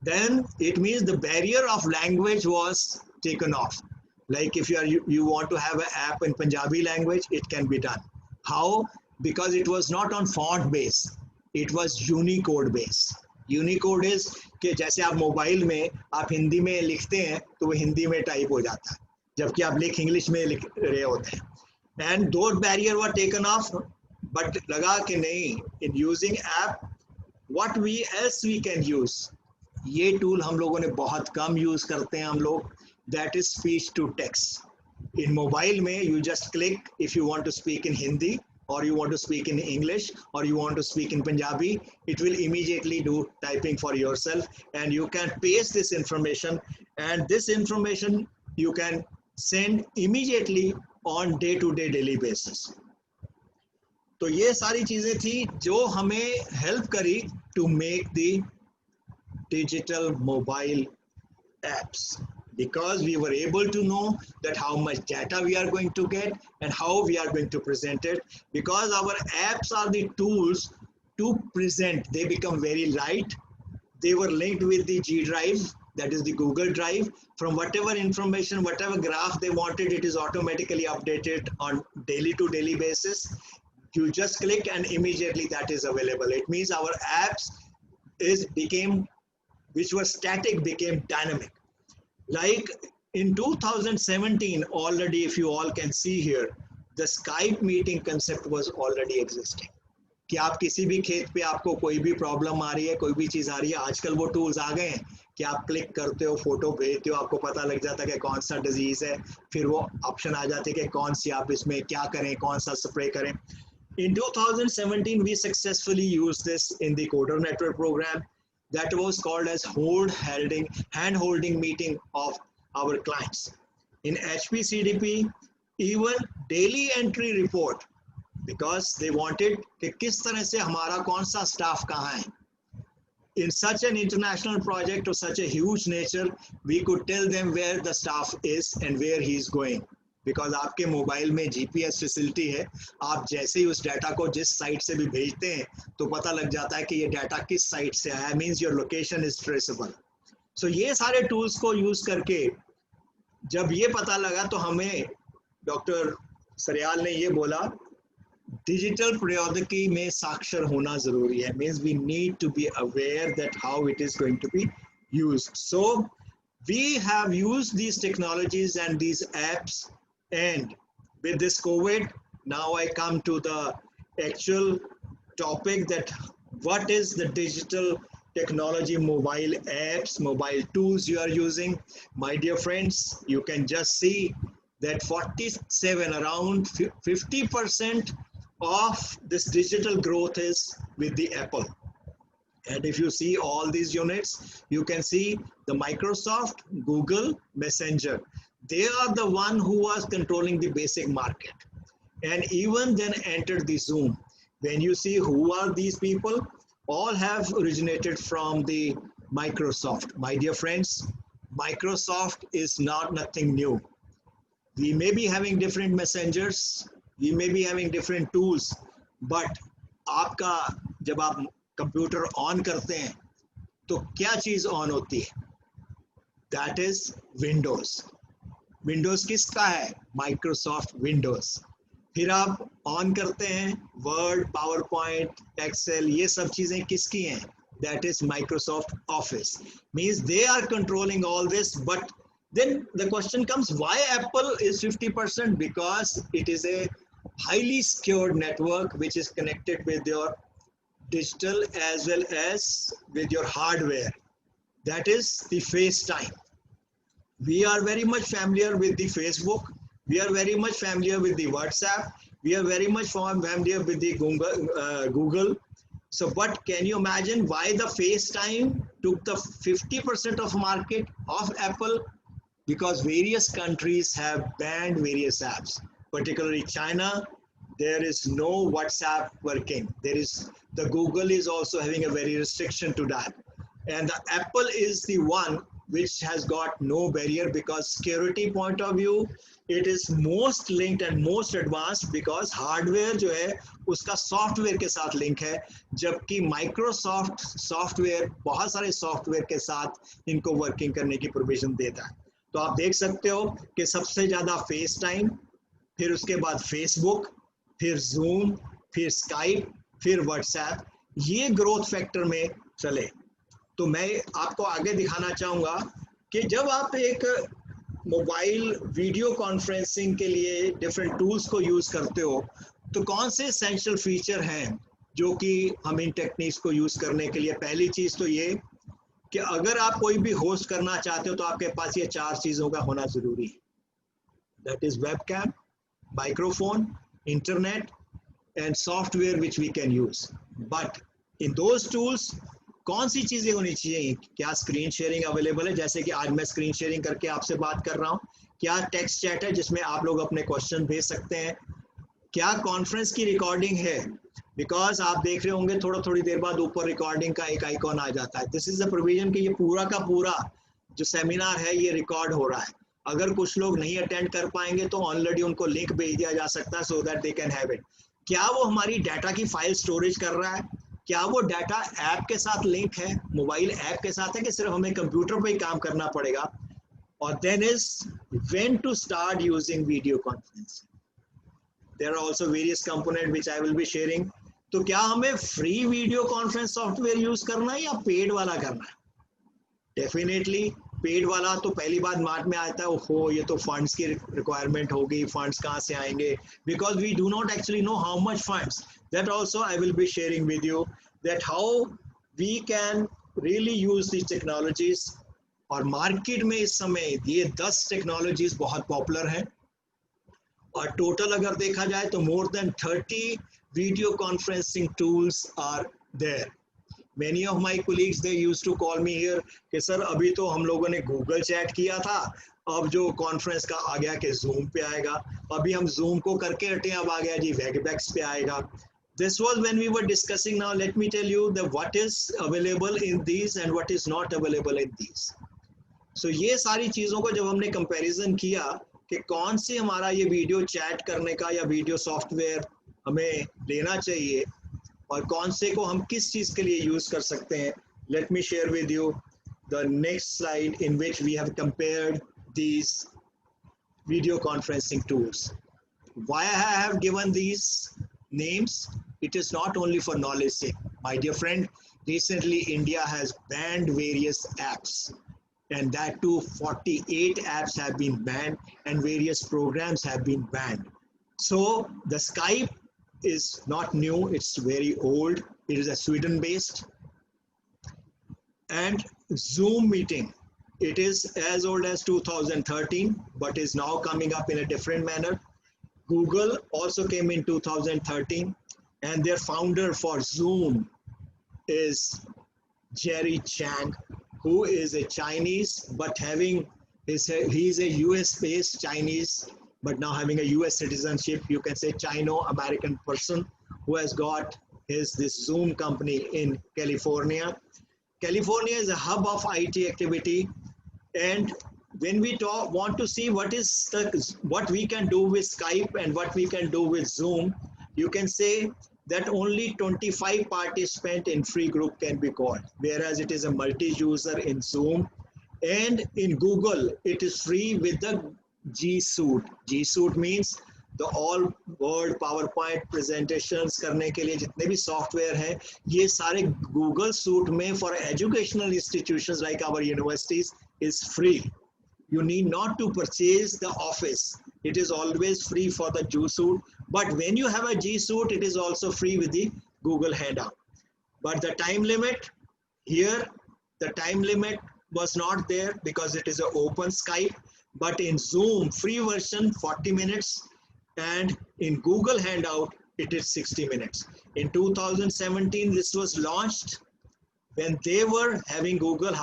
Then it means the barrier of language was taken off. Like if you want to have an app in Punjabi language, it can be done. How? Because it was not on font base, it was Unicode base. Unicode is कि जैसे आप mobile में आप हिंदी में लिखते हैं तो वो हिंदी में टाइप हो जाता है, जबकि आप लिख इंग्लिश में लिख रहे होते हैं. And those barrier were taken off, but लगा कि नहीं, in using app, what else we can use. ये टूल हम लोगों ने बहुत कम यूज करते हैं हम लोग. That is speech to text. In mobile में you just click if you want to speak in Hindi, or you want to speak in English, or you want to speak in Punjabi, it will immediately do typing for yourself, and you can paste this information, and this information you can send immediately on day-to-day daily basis. तो ये सारी चीजें थी जो हमें help करी to make the digital mobile apps. because we were able to know that how much data we are going to get and how we are going to present it. Because our apps are the tools to present, they become very light. They were linked with the G drive, that is the Google Drive. From whatever information, whatever graph they wanted, it is automatically updated on daily to daily basis. You just click and immediately that is available. It means our apps became, which were static, became dynamic. Like in 2017 already, if you all can see here, the Skype meeting concept was already existing. कि आप किसी भी खेत पे आपको कोई भी problem आ रही है, कोई भी चीज आ रही है, आजकल वो टूल्स आ गए हैं कि आप क्लिक करते हो, फोटो भेजते हो, आपको पता लग जाता है कि कौन सा डिजीज है, फिर वो ऑप्शन आ जाते हैं कि कौन सी आप इसमें क्या करें, कौन सा स्प्रे करें. In 2017 we successfully used this in the coder network program that was called as hand holding meeting of our clients. In HPCDP, even daily entry report, because they wanted कि किस तरह से हमारा कौन सा staff कहाँ है. In such an international project of such a huge nature, we could tell them where the staff is and where he is going. Because आपके मोबाइल में GPS फैसिलिटी है, आप जैसे ही उस डाटा को जिस साइट से भी भेजते हैं तो पता लग जाता है कि ये डाटा किस साइट से आया. Means your location is traceable. So ये सारे टूल्स को यूज करके जब ये पता लगा तो हमें डॉक्टर सरियाल ने ये बोला डिजिटल प्रौद्योगिकी में साक्षर होना जरूरी है. Means we need to be aware that how it is going to be used. So we have used these technologies and these apps, and with this COVID, now I come to the actual topic, that what is the digital technology, mobile apps, mobile tools you are using. My dear friends, you can just see that 47, around 50% of this digital growth is with the Apple. And if you see all these units, you can see the Microsoft, Google, Messenger. They are the one who was controlling the basic market. And even then entered the Zoom. When you see who are these people, all have originated from the Microsoft. My dear friends, Microsoft is not nothing new. We may be having different messengers, we may be having different tools, but आपका जब आप computer on करते हैं तो क्या चीज on होती है? That is Windows. विंडोज किसका है? Microsoft Windows. फिर आप ऑन करते हैं वर्ड, पावर पॉइंट, एक्सेल, ये सब चीजें किसकी हैं? That is Microsoft Office. Means they are controlling all this. But then the question comes, why Apple is 50%? Because it is a highly secured network which is connected with your digital as well as with your hardware. That is the FaceTime. We are very much familiar with the Facebook. We are very much familiar with the WhatsApp. We are very much familiar with the Google. So, but can you imagine why the FaceTime took the 50% of market of Apple? Because various countries have banned various apps, particularly China. There is no WhatsApp working. The Google is also having a very restriction to that. And the Apple is the one which has got no barrier, because security point of view, it is most linked and most advanced, because hardware जो है उसका software के साथ link है, जबकि Microsoft software बहुत सारे software के साथ इनको वर्किंग करने की प्रोविजन देता है. तो आप देख सकते हो कि सबसे ज्यादा फेस टाइम, फिर उसके बाद फेसबुक, फिर जूम, फिर स्काइप, फिर व्हाट्सएप, ये ग्रोथ फैक्टर में चले. तो मैं आपको आगे दिखाना चाहूंगा कि जब आप एक मोबाइल वीडियो कॉन्फ्रेंसिंग के लिए डिफरेंट टूल्स को यूज करते हो, तो कौन से एसेंशियल फीचर हैं जो कि हम इन टेक्निक्स को यूज करने के लिए. पहली चीज तो ये कि अगर आप कोई भी होस्ट करना चाहते हो तो आपके पास ये 4 चीजों का होना जरूरी है. That is webcam, microphone, internet and software which we can use. But in those tools कौन सी चीजें होनी चाहिए? क्या स्क्रीन शेयरिंग अवेलेबल है, जैसे कि आज मैं स्क्रीन शेयरिंग करके आपसे बात कर रहा हूँ? क्या टेक्स्ट चैट है जिसमें आप लोग अपने क्वेश्चन भेज सकते हैं? क्या कॉन्फ्रेंस की रिकॉर्डिंग है? बिकॉज आप देख रहे होंगे थोड़ी देर बाद ऊपर रिकॉर्डिंग का एक आइकॉन आ जाता है. दिस इज द प्रोविजन कि ये पूरा का पूरा जो सेमिनार है ये रिकॉर्ड हो रहा है. अगर कुछ लोग नहीं अटेंड कर पाएंगे तो ऑलरेडी उनको लिंक भेज दिया जा सकता है so that they can have it. क्या वो हमारी डाटा की फाइल स्टोरेज कर रहा है? क्या वो डाटा ऐप के साथ लिंक है, मोबाइल ऐप के साथ है, कि सिर्फ हमें कंप्यूटर पे ही काम करना पड़ेगा? और then is when to start using video conferencing. There are also various component which I will be sharing. तो क्या हमें free video conference software use करना है या पेड वाला करना है? डेफिनेटली पेड वाला तो पहली बात मार्ट में आता है, ओहो ये तो फंड्स की रिक्वायरमेंट होगी, फंड्स कहाँ से आएंगे, because we do not actually know how much funds. That also I will be sharing with you that how we can really use this technologies. और मार्केट में इस समय ये 10 टेक्नोलॉजीज बहुत पॉपुलर हैं और टोटल अगर देखा जाए तो more than 30 video conferencing tools are there. Many of my colleagues they used to call me here कि सर अभी तो हम लोगों ने गूगल चैट किया था, अब जो कॉन्फ्रेंस का आ गया कि जूम पे आएगा, अभी हम जूम को करके हटे अब आ गया जी वेबएक्स पे आएगा. This was when we were discussing. Now let me tell you that what is available in these and what is not available in these. So ये सारी चीज़ों को जब हमने कंपैरिजन किया कि कौन सी हमारा ये वीडियो चैट करने का या वीडियो सॉफ्टवेयर हमें लेना चाहिए और कौन से को हम किस चीज के लिए यूज कर सकते हैं, let me share with you the next slide in which we have compared these video conferencing tools. Why I have given these names? It is not only for knowledge sake. My dear friend, recently India has banned various apps, and that too 48 apps have been banned and various programs have been banned. So the Skype is not new, it's very old. It is a Sweden based. And Zoom meeting, it is as old as 2013 but is now coming up in a different manner. Google also came in 2013 and their founder for Zoom is Jerry Chang, who is a Chinese but he's a US based Chinese but now having a US citizenship. You can say Chino-American person who has got this Zoom company in California. California is a hub of IT activity, and when we want to see what we can do with Skype and what we can do with Zoom, you can say that only 25 participants in free group can be called, whereas it is a multi-user in Zoom. And in Google, it is free with the G Suite. G Suite means the all word PowerPoint presentations करने के लिए जितने भी software हैं, ये सारे Google Suite में for educational institutions like our universities is free. You need not to purchase the Office. It is always free for the G Suite. But when you have a G Suite, it is also free with the Google Hangout. But the time limit here, the time limit was not there because it is an open Skype. But in Zoom, free version 40 minutes, and in Google Hangout, it is 60 minutes. In 2017, this was launched when they were having Google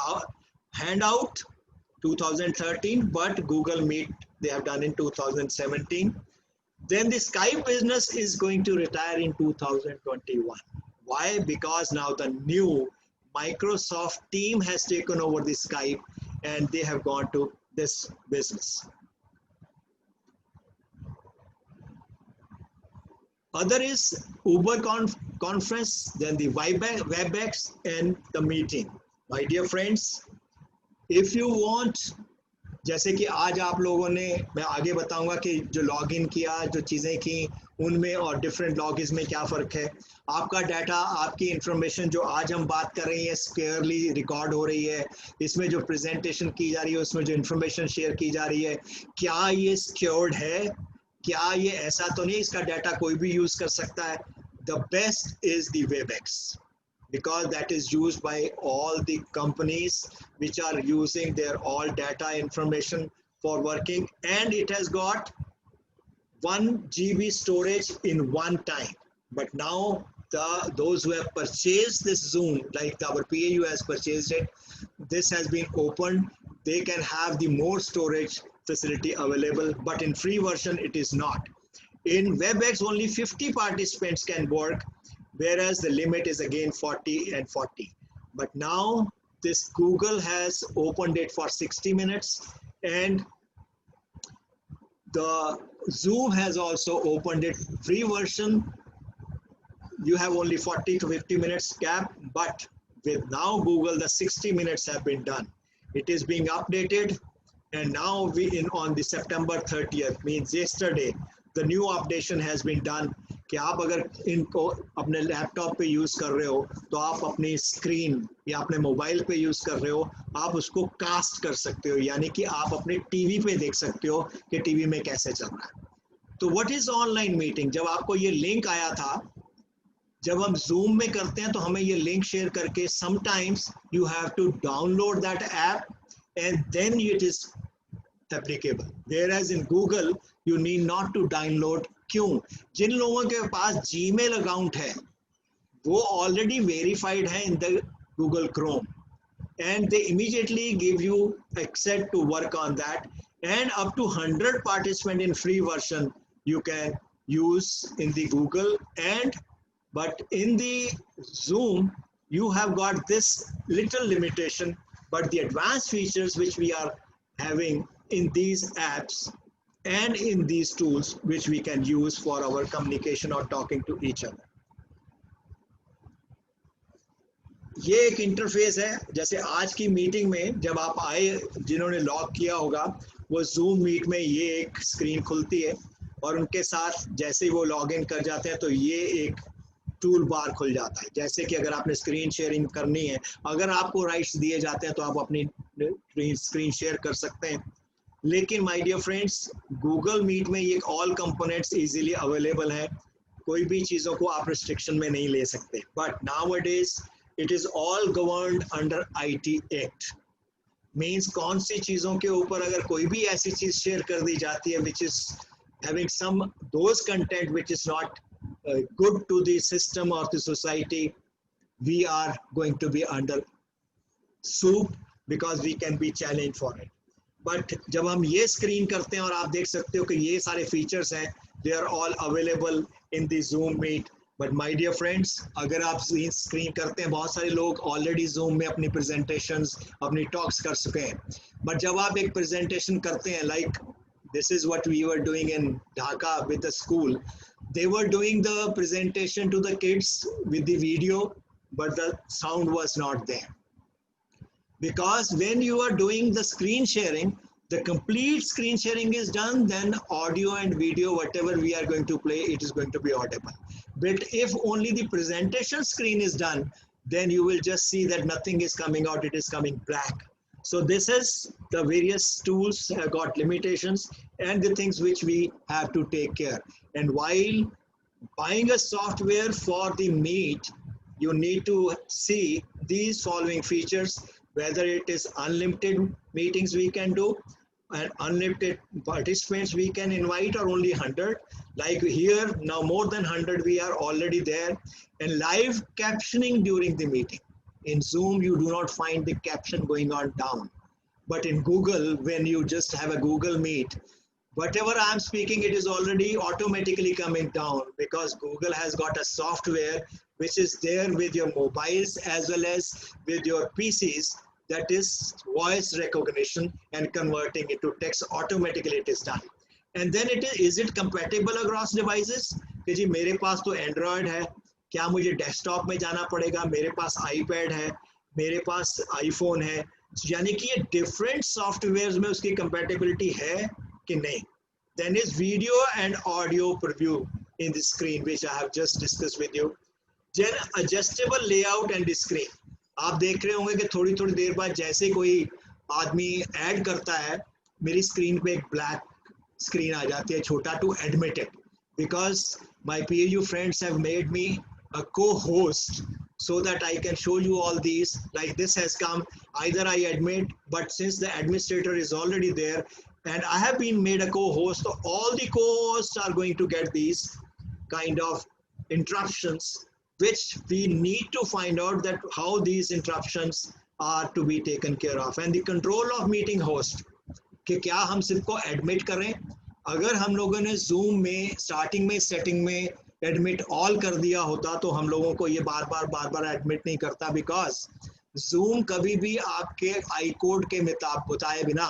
Hangout 2013, but Google Meet they have done in 2017. Then the Skype business is going to retire in 2021. Why? Because now the new Microsoft team has taken over the Skype and they have gone to this business. Other is Uber conference, then the WebEx and the meeting. My dear friends, if you want, जैसे कि आज आप लोगों ने, मैं आगे बताऊंगा कि जो लॉगिन किया, जो चीज़ें की, उनमें और डिफरेंट लॉगिन्स में क्या फ़र्क है. आपका डाटा, आपकी इंफॉर्मेशन जो आज हम बात कर रही है सिक्योरली रिकॉर्ड हो रही है. इसमें जो प्रेजेंटेशन की जा रही है, उसमें जो इंफॉर्मेशन शेयर की जा रही है, क्या ये सिक्योर्ड है? क्या ये ऐसा तो नहीं इसका डाटा कोई भी यूज़ कर सकता है? The best is the Webex, because that is used by all the companies which are using their all data information for working, and it has got 1 GB storage in one time. But now those who have purchased this Zoom, like our PAU has purchased it, this has been opened. They can have the more storage facility available, but in free version it is not. In WebEx only 50 participants can work, whereas the limit is again 40 and 40. But now this Google has opened it for 60 minutes, and the Zoom has also opened it free version. You have only 40 to 50 minutes gap, but with now Google, the 60 minutes have been done. It is being updated, and now we on the September 30th, means yesterday, the new updation has been done कि आप अगर इनको अपने laptop पे use कर रहे हो तो आप अपनी स्क्रीन या अपने मोबाइल पे यूज कर रहे हो, आप उसको कास्ट कर सकते हो, यानी कि आप अपने टीवी पे देख सकते हो कि टीवी में कैसे चल रहा है. तो व्हाट इज ऑनलाइन मीटिंग? जब आपको ये लिंक आया था, जब हम जूम में करते हैं तो हमें ये लिंक शेयर करके sometimes you have to download that app and then it is applicable, whereas in Google you need not to download. क्यों? जिन लोगों के पास जीमेल अकाउंट है वो ऑलरेडी वेरीफाइड है in the Google Chrome, and they immediately give you access to work on that, and up to 100 participant in free version you can use in the Google. And but in the Zoom you have got this little limitation, but the advanced features which we are having in these apps and in these tools which we can use for our communication or talking to each other. ये एक interface है. जैसे आज की meeting में जब आप आए, जिन्होंने लॉग किया होगा, वो जूम मीट में ये एक स्क्रीन खुलती है और उनके साथ जैसे ही वो लॉग इन कर जाते हैं तो ये एक टूल बार खुल जाता है. जैसे कि अगर आपने स्क्रीन शेयरिंग करनी है, अगर आपको राइट्स दिए जाते हैं तो आप अपनी स्क्रीन शेयर कर सकते हैं. लेकिन my dear friends, Google Meet में ये ऑल कंपोनेंट्स इजीली अवेलेबल है, कोई भी चीज़ों को आप रिस्ट्रिक्शन में नहीं ले सकते. But nowadays it is all governed under IT act. Means कौन सी चीज़ों के ऊपर अगर कोई भी ऐसी चीज़ शेयर कर दी जाती है which is having some those content which is not good to the system or the society, we are going to be under soup because we can be challenged for it. But जब हम ये screen करते हैं और आप देख सकते हो कि ये सारे फीचर्स हैं, they are all available in the Zoom meet. But my dear friends, अगर आप स्क्रीन करते हैं, बहुत सारे लोग ऑलरेडी Zoom में अपनी presentations, अपनी talks कर चुके हैं. But जब आप एक presentation करते हैं, like this is what we were doing in Dhaka with the school, they were doing the presentation to the kids with the video, but the sound was not there. Because when you are doing the screen sharing, the complete screen sharing is done, then audio and video, whatever we are going to play, it is going to be audible. But if only the presentation screen is done, then you will just see that nothing is coming out, it is coming black. So this is the various tools have got limitations and the things which we have to take care. And while buying a software for the Meet, you need to see these following features, whether it is unlimited meetings we can do and unlimited participants we can invite, or only 100. Like here, now more than 100 we are already there, and live captioning during the meeting. In Zoom, you do not find the caption going on down. But in Google, when you just have a Google Meet, whatever I'm speaking, it is already automatically coming down because Google has got a software which is there with your mobiles as well as with your PCs, that is voice recognition and converting it to text automatically it is done. And then is it compatible across devices? कि जी मेरे पास तो Android है, क्या मुझे desktop में जाना पड़ेगा? मेरे पास iPad है, मेरे पास iPhone है, यानी कि ये डिफरेंट सॉफ्टवेयर्स में उसकी कंपैटिबिलिटी है कि नहीं. Then is video and audio preview in the screen which I have just discussed with you. Then adjustable layout and screen. आप देख रहे होंगे कि थोड़ी थोड़ी देर बाद जैसे कोई आदमी ऐड करता है, मेरी स्क्रीन पे एक ब्लैक स्क्रीन आ जाती है, छोटा, to admit it, because my PAU friends have made me a co-host so that I can show you all these. Like this has come, either I admit, but since the administrator is already there and I have been made a co-host, so all the co-hosts are going to get these kind of interruptions, which we need to find out that how these interruptions are to be taken care of. And the control of meeting host, कि क्या हम सबको admit करें? अगर हम लोगों ने Zoom में starting में setting में admit all कर दिया होता तो हम लोगों को ये बार बार admit नहीं करता, because जूम कभी भी आपके आई कोड के बताए बिना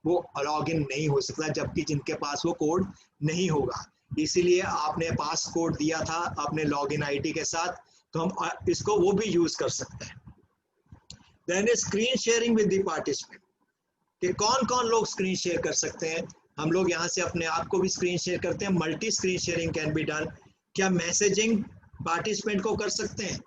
वो लॉग इन नहीं हो सकता, जबकि जिनके पास वो कोड नहीं होगा। इसीलिए आपने पास कोड दिया था अपने लॉग इन आई डी के साथ, तो हम इसको वो भी यूज कर सकते हैं। Then screen sharing with the participant, कि कौन कौन लोग स्क्रीन शेयर कर सकते हैं। हम लोग यहाँ से अपने आप को भी स्क्रीन शेयर करते हैं, multi screen sharing can be done. क्या मैसेजिंग पार्टिसिपेंट को कर सकते हैं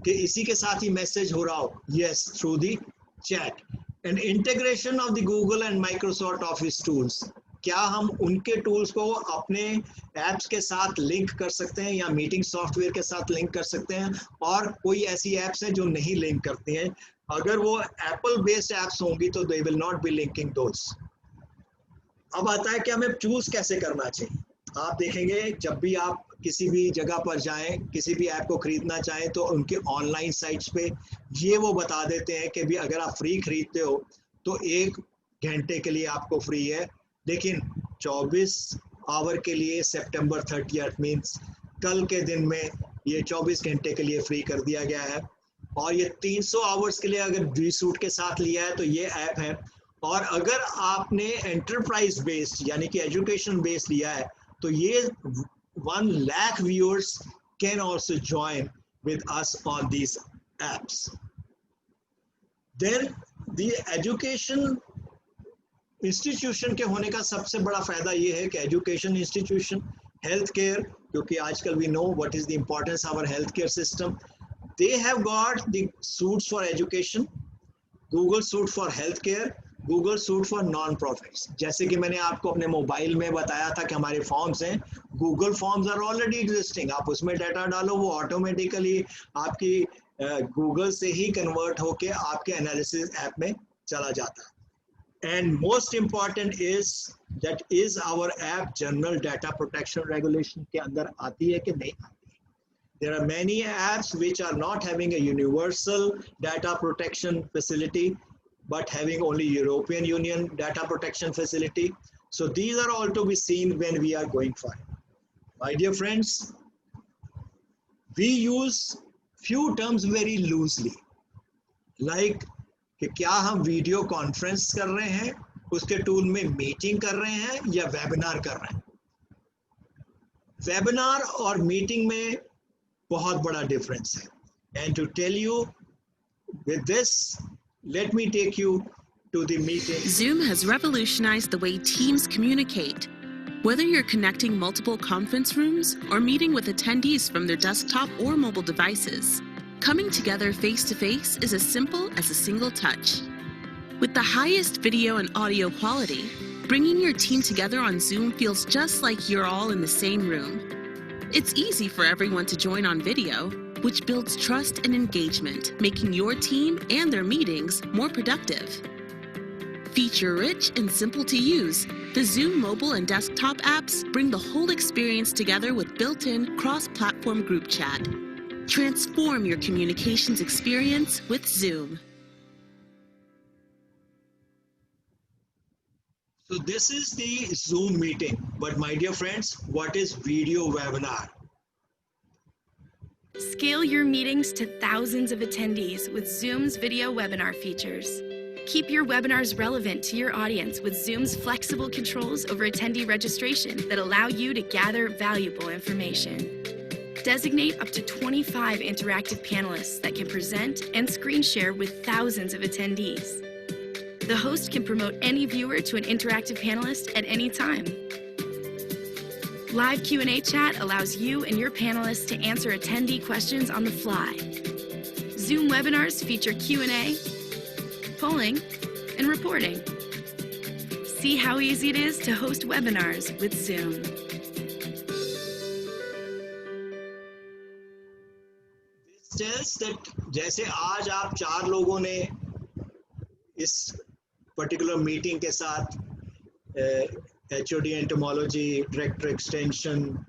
कि इसी के साथ ही मैसेज हो रहा हो? Yes, through the chat. And integration of the Google and Microsoft office tools, क्या हम उनके टूल्स को अपने एप्स के साथ लिंक कर सकते हैं या मीटिंग सॉफ्टवेयर के साथ लिंक कर सकते हैं? और कोई ऐसी एप्स हैं जो नहीं लिंक करती हैं, अगर वो एप्पल बेस्ड एप्स होंगी तो they will not be linking those. अब आता है कि हमें चूज कैसे करना चाहिए। आप देखेंगे जब भी आप किसी भी जगह पर जाएं, किसी भी ऐप को खरीदना चाहें, तो उनके ऑनलाइन साइट्स पे ये वो बता देते हैं कि भी अगर आप फ्री खरीदते हो तो 1 घंटे के लिए आपको फ्री है, लेकिन 24 आवर के लिए सितंबर 30 मीन्स कल के दिन में ये 24 घंटे के लिए फ्री कर दिया गया है। और ये 300 आवर्स के लिए अगर डी सूट के साथ लिया है तो ये ऐप है। और अगर आपने एंटरप्राइज बेस्ड यानी कि एजुकेशन बेस्ड लिया है तो ये 1 lakh viewers can also join with us on these apps. Then the education institution के होने का सबसे बड़ा फायदा ये है कि एजुकेशन इंस्टीट्यूशन, हेल्थ केयर, क्योंकि आजकल we know what is the importance of our healthcare system. They have got the suits for education, Google suite for healthcare, Google suite for non-profits. जैसे कि मैंने आपको अपने मोबाइल में बताया था कि हमारे फॉर्म्स हैं, Google forms are already existing. आप उसमें डाटा डालो, वो ऑटोमेटिकली आपकी गूगल से ही कन्वर्ट होके आपके एनालिसिस ऐप में चला जाता है। And most important is that is our app general data protection regulation के अंदर आती है कि नहीं आती है। There are many apps which are not having a universal data protection facility, but having only European Union data protection facility. So these are all to be seen when we are going for it. My dear friends, we use few terms very loosely, like कि क्या हम video conference कर रहे हैं, उसके tool में meeting कर रहे हैं या वेबिनार कर रहे हैं। वेबिनार और मीटिंग में बहुत बड़ा डिफरेंस है। And to tell you with this, let me take you to the meeting. Zoom has revolutionized the way teams communicate. Whether you're connecting multiple conference rooms or meeting with attendees from their desktop or mobile devices, coming together face-to-face is as simple as a single touch. With the highest video and audio quality, bringing your team together on Zoom feels just like you're all in the same room. It's easy for everyone to join on video, which builds trust and engagement, making your team and their meetings more productive. Feature-rich and simple to use, the Zoom mobile and desktop apps bring the whole experience together with built-in cross-platform group chat. Transform your communications experience with Zoom. So this is the Zoom meeting, but my dear friends, what is video webinar? Scale your meetings to thousands of attendees with Zoom's video webinar features. Keep your webinars relevant to your audience with Zoom's flexible controls over attendee registration that allow you to gather valuable information. Designate up to 25 interactive panelists that can present and screen share with thousands of attendees. The host can promote any viewer to an interactive panelist at any time. Live Q&A chat allows you and your panelists to answer attendee questions on the fly. Zoom webinars feature Q&A, polling, and reporting. See how easy it is to host webinars with Zoom. This tells that जैसे आज आप 4 लोगों ने इस particular meeting के साथ HOD entomology, director extension,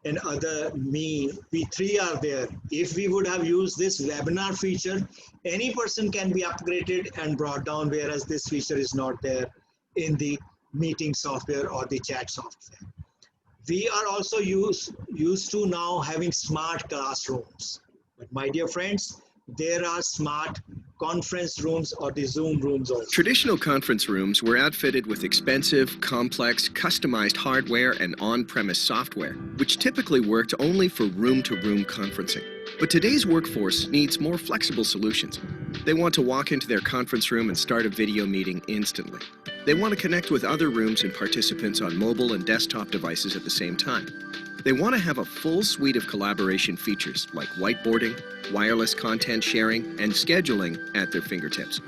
and other me, we 3 are there. If we would have used this webinar feature, any person can be upgraded and brought down, whereas this feature is not there in the meeting software or the chat software. We are also used to now having smart classrooms. But my dear friends, there are smart conference rooms or the Zoom rooms also. Traditional conference rooms were outfitted with expensive, complex, customized hardware and on-premise software, which typically worked only for room-to-room conferencing. But today's workforce needs more flexible solutions. They want to walk into their conference room and start a video meeting instantly. They want to connect with other rooms and participants on mobile and desktop devices at the same time. They want to have a full suite of collaboration features like whiteboarding, wireless content sharing, and scheduling at their fingertips.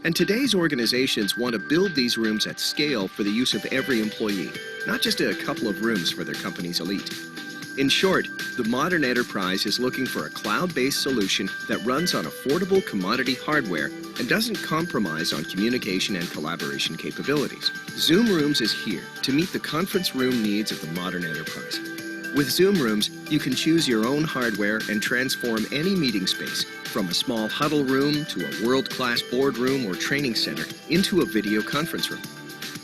And today's organizations want to build these rooms at scale for the use of every employee, not just a couple of rooms for their company's elite. In short, the modern enterprise is looking for a cloud-based solution that runs on affordable commodity hardware and doesn't compromise on communication and collaboration capabilities. Zoom Rooms is here to meet the conference room needs of the modern enterprise. With Zoom Rooms, you can choose your own hardware and transform any meeting space, from a small huddle room to a world-class boardroom or training center, into a video conference room.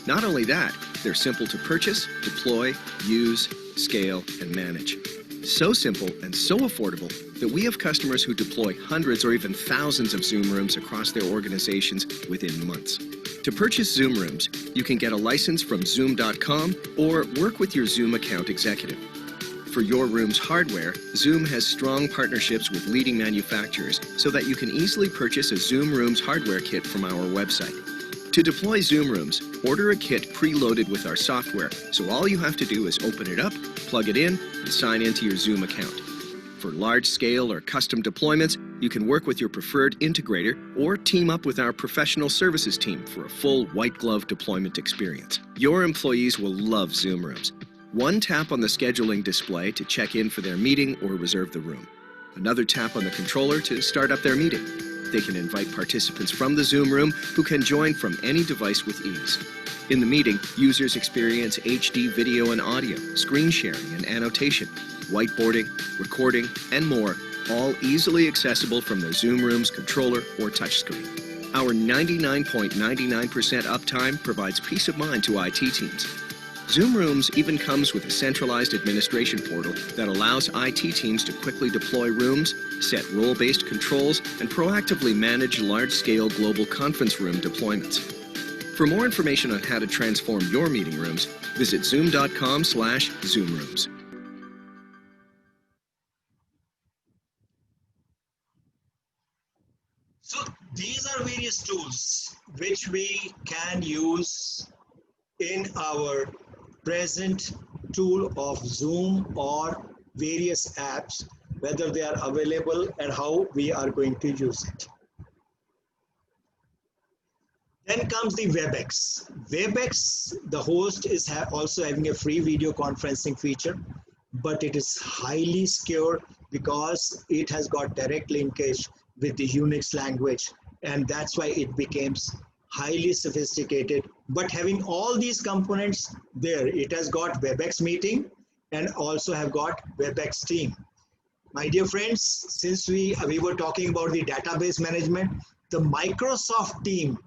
Not only that, they're simple to purchase, deploy, use, scale, and manage. So simple and so affordable that we have customers who deploy hundreds or even thousands of Zoom Rooms across their organizations within months. To purchase Zoom Rooms, you can get a license from Zoom.com or work with your Zoom account executive. For your room's hardware, Zoom has strong partnerships with leading manufacturers so that you can easily purchase a Zoom Rooms hardware kit from our website. To deploy Zoom Rooms, order a kit preloaded with our software, so all you have to do is open it up, plug it in, and sign into your Zoom account. For large-scale or custom deployments, you can work with your preferred integrator or team up with our professional services team for a full white-glove deployment experience. Your employees will love Zoom Rooms. One tap on the scheduling display to check in for their meeting or reserve the room. Another tap on the controller to start up their meeting. They can invite participants from the Zoom room who can join from any device with ease. In the meeting, users experience HD video and audio, screen sharing and annotation, whiteboarding, recording, and more, all easily accessible from their Zoom Room's controller or touchscreen. Our 99.99% uptime provides peace of mind to IT teams. Zoom Rooms even comes with a centralized administration portal that allows IT teams to quickly deploy rooms, set role-based controls, and proactively manage large-scale global conference room deployments. For more information on how to transform your meeting rooms, visit zoom.com/zoomrooms. So these are various tools which we can use in our present tool of Zoom or various apps, whether they are available and how we are going to use it. Then comes the WebEx. WebEx, the host is also having a free video conferencing feature, but it is highly secure because it has got direct linkage with the Unix language, and that's why it becomes highly sophisticated. But having all these components there, it has got WebEx meeting and also have got WebEx team. My dear friends, since we were talking about the database management, the Microsoft team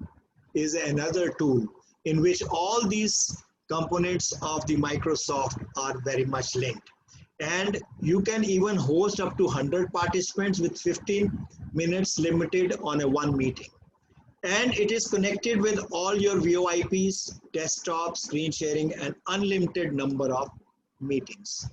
is another tool in which all these components of the Microsoft are very much linked. And you can even host up to 100 participants with 15 minutes limited on one meeting. And it is connected with all your VoIPs, desktop, screen sharing, and unlimited number of meetings.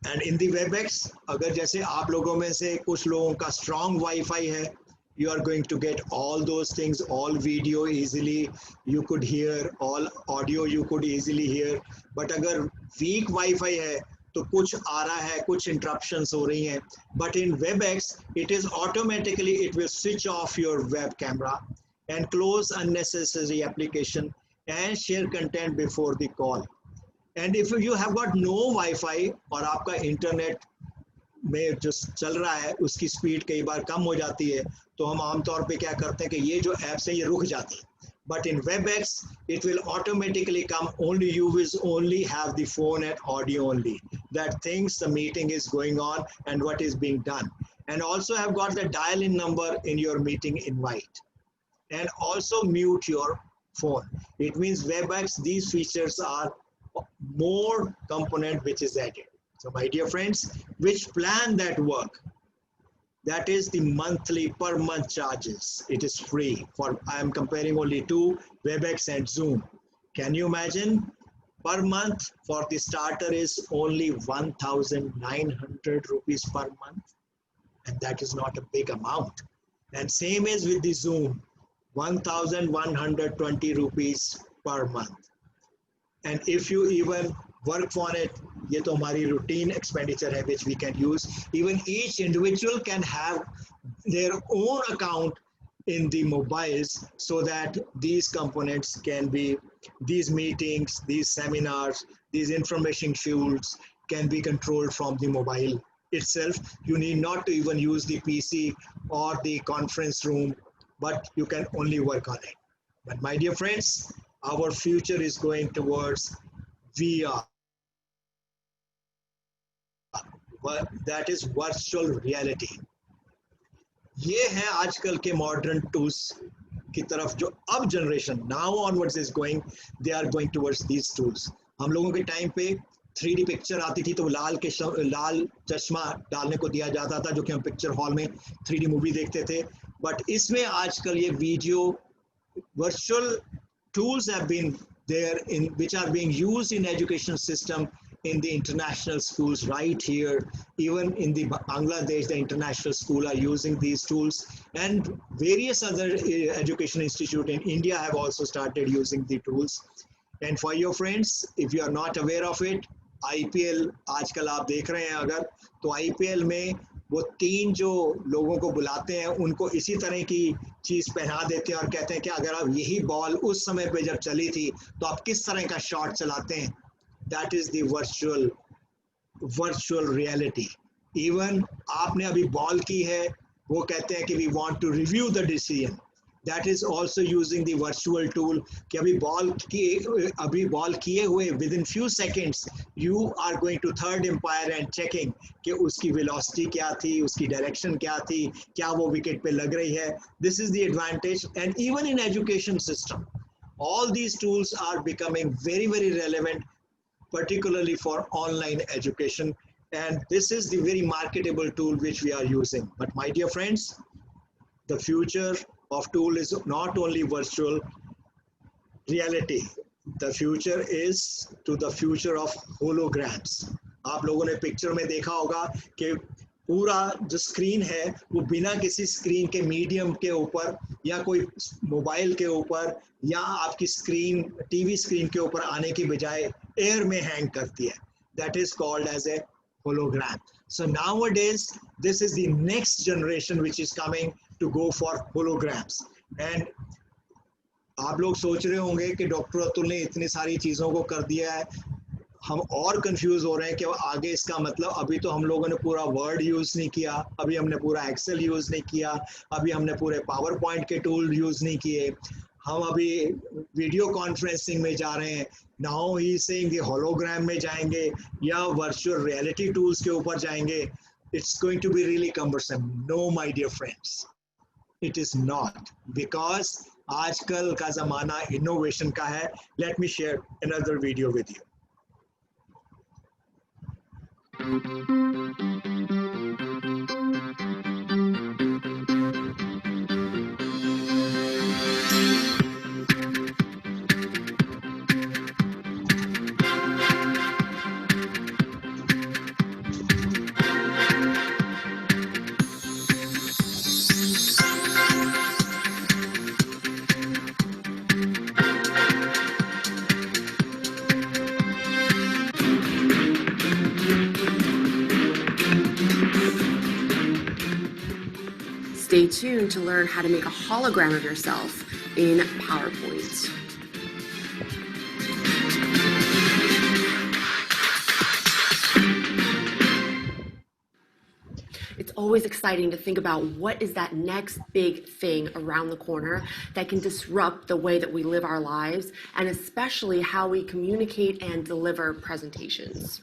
And in the WebEx, अगर जैसे आप लोगों में से कुछ लोगों का strong Wi-Fi है, you are going to get all those things, all video easily, you could hear, all audio you could easily hear. But अगर weak Wi-Fi है, तो कुछ आ रहा है, कुछ interruptions हो रही हैं. But in WebEx, it is automatically, it will switch off your web camera and close unnecessary application and share content before the call. And if you have got no Wi-Fi और आपका internet में जो चल रहा है उसकी speed कई बार कम हो जाती है, तो हम आमतौर पे क्या करते हैं कि ये जो ऐप्स है ये रुक जाती है. But in WebEx, it will automatically come, only you will only have the phone and audio only. That thinks the meeting is going on and what is being done. And also have got the dial-in number in your meeting invite. And also mute your phone. It means WebEx, these features are more component which is added. So my dear friends, which plan that work? That is the monthly per month charges. It is free for, I am comparing only to WebEx and Zoom. Can you imagine? Per month for the starter is only 1,900 rupees per month. And that is not a big amount. And same is with the Zoom, 1,120 rupees per month. And if you even work on it, ये तो हमारी routine expenditure है which we can use. Even each individual can have their own account in the mobiles so that these components can be, these meetings, these seminars, these information fields can be controlled from the mobile itself. You need not to even use the PC or the conference room, but you can only work on it. But my dear friends, our future is going towards VR. That is virtual reality. ये है आजकल के modern tools की तरफ जो अब generation now onwards is going, they are going towards these tools. हम लोगों के टाइम पे 3D पिक्चर आती थी तो लाल चश्मा डालने को दिया जाता था जो कि हम पिक्चर हॉल में 3D मूवी देखते थे. बट इसमें आजकल ये video virtual tools have been there in which are being used in education system in the international schools right here. Even in the Bangladesh, the international school are using these tools, and various other education institutes in India have also started using the tools. And for your friends, if you are not aware of it, IPL आजकल आप देख रहे हैं अगर तो IPL में वो 3 जो लोगों को बुलाते हैं उनको इसी तरह की चीज पहना देते हैं और कहते हैं कि अगर आप यही बॉल उस समय पे जब चली थी तो आप किस तरह का शॉट चलाते हैं. That is the virtual reality. Even आपने अभी बॉल की है, वो कहते हैं कि we want to review the decision. That is also using the virtual tool कि अभी बॉल किए हुए within few seconds you are going to third umpire and checking कि उसकी वेलोसिटी क्या थी, उसकी डायरेक्शन क्या थी, क्या वो विकेट पे लग रही है. This is the advantage. And even in education system all these tools are becoming very, very relevant, particularly for online education. And this is the very marketable tool which we are using. But my dear friends, the future of tool is not only virtual reality. The future is to the future of holograms. आप लोगों ने picture में देखा होगा कि पूरा जो screen है वो बिना किसी स्क्रीन के मीडियम के ऊपर या कोई मोबाइल के ऊपर या आपकी स्क्रीन टीवी स्क्रीन के ऊपर आने की बजाय एयर में हैंग करती है. That is called as a hologram. So nowadays this is the next generation which is coming to go for holograms. And आप लोग सोच रहे होंगे कि डॉक्टर अतुल ने इतनी सारी चीज़ों को कर दिया है, हम और कंफ्यूज हो रहे हैं कि आगे इसका मतलब. अभी तो हम लोगों ने पूरा वर्ड यूज़ नहीं किया, अभी हमने पूरा एक्सेल यूज़ नहीं किया, अभी हमने पूरे पावर पॉइंट के टूल यूज़ नहीं किए, हम अभी वीडियो कॉन्फ्रेंसिंग में जा रहे हैं. नाउ ही सेइंग कि होलोग्राम में जाएंगे या वर्चुअल रियलिटी टूल्स के ऊपर जाएंगे. It's going to be really cumbersome. No my dear friends, it is not, because आजकल का ज़माना इनोवेशन का है. Let me share another video with you. Stay tuned to learn how to make a hologram of yourself in PowerPoint. It's always exciting to think about what is that next big thing around the corner that can disrupt the way that we live our lives, and especially how we communicate and deliver presentations.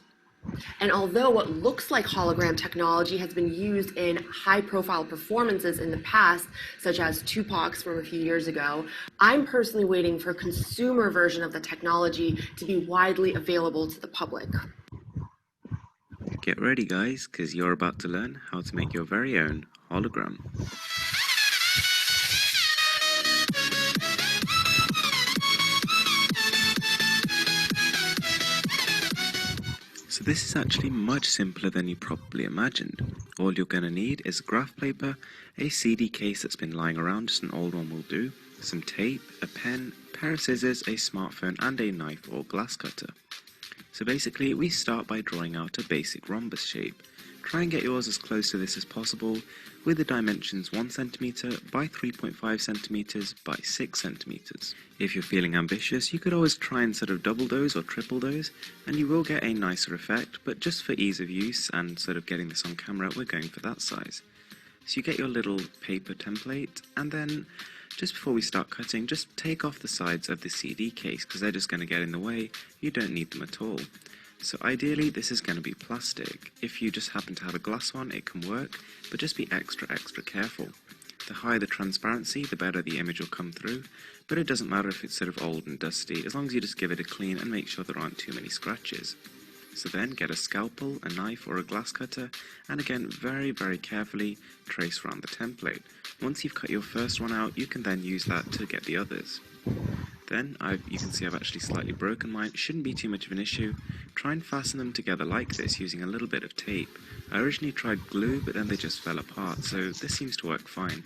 And although what looks like hologram technology has been used in high-profile performances in the past, such as Tupac's from a few years ago, I'm personally waiting for a consumer version of the technology to be widely available to the public. Get ready, guys, because you're about to learn how to make your very own hologram. So this is actually much simpler than you probably imagined. All you're going to need is graph paper, a CD case that's been lying around, just an old one will do, some tape, a pen, a pair of scissors, a smartphone and a knife or glass cutter. So basically we start by drawing out a basic rhombus shape. Try and get yours as close to this as possible with the dimensions 1 cm by 3.5 cm by 6 cm. If you're feeling ambitious, you could always try and sort of double those or triple those and you will get a nicer effect, but just for ease of use and sort of getting this on camera, we're going for that size. So you get your little paper template and then just before we start cutting, just take off the sides of the CD case because they're just going to get in the way. You don't need them at all. So ideally this is going to be plastic. If you just happen to have a glass one, it can work, but just be extra careful. The higher the transparency, the better the image will come through, but it doesn't matter if it's sort of old and dusty, as long as you just give it a clean and make sure there aren't too many scratches. So then get a scalpel, a knife or a glass cutter, and again very carefully trace around the template. Once you've cut your first one out, you can then use that to get the others. Then you can see I've actually slightly broken mine. It shouldn't be too much of an issue. Try and fasten them together like this using a little bit of tape. I originally tried glue, but then they just fell apart, so this seems to work fine.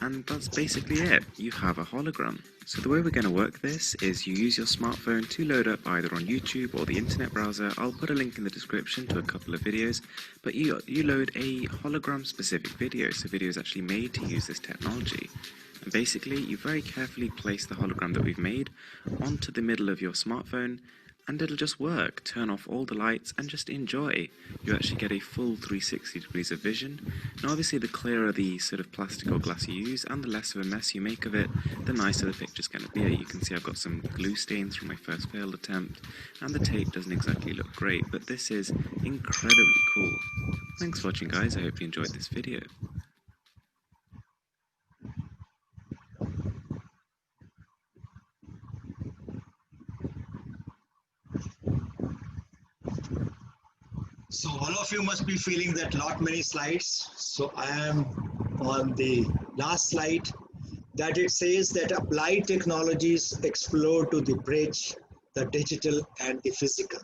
And that's basically it. You have a hologram. So the way we're going to work this is you use your smartphone to load up either on YouTube or the internet browser. I'll put a link in the description to a couple of videos, but you load a hologram specific video, so videos actually made to use this technology. And basically you very carefully place the hologram that we've made onto the middle of your smartphone and it'll just work. Turn off all the lights and just enjoy. You actually get a full 360 degrees of vision. Now obviously the clearer the sort of plastic or glass you use and the less of a mess you make of it, the nicer the picture's going to be. You can see I've got some glue stains from my first failed attempt and the tape doesn't exactly look great, but this is incredibly cool. Thanks for watching guys, I hope you enjoyed this video. So all of you must be feeling that lot many slides. So I am on the last slide that it says that applied technologies explore to the bridge, the digital and the physical.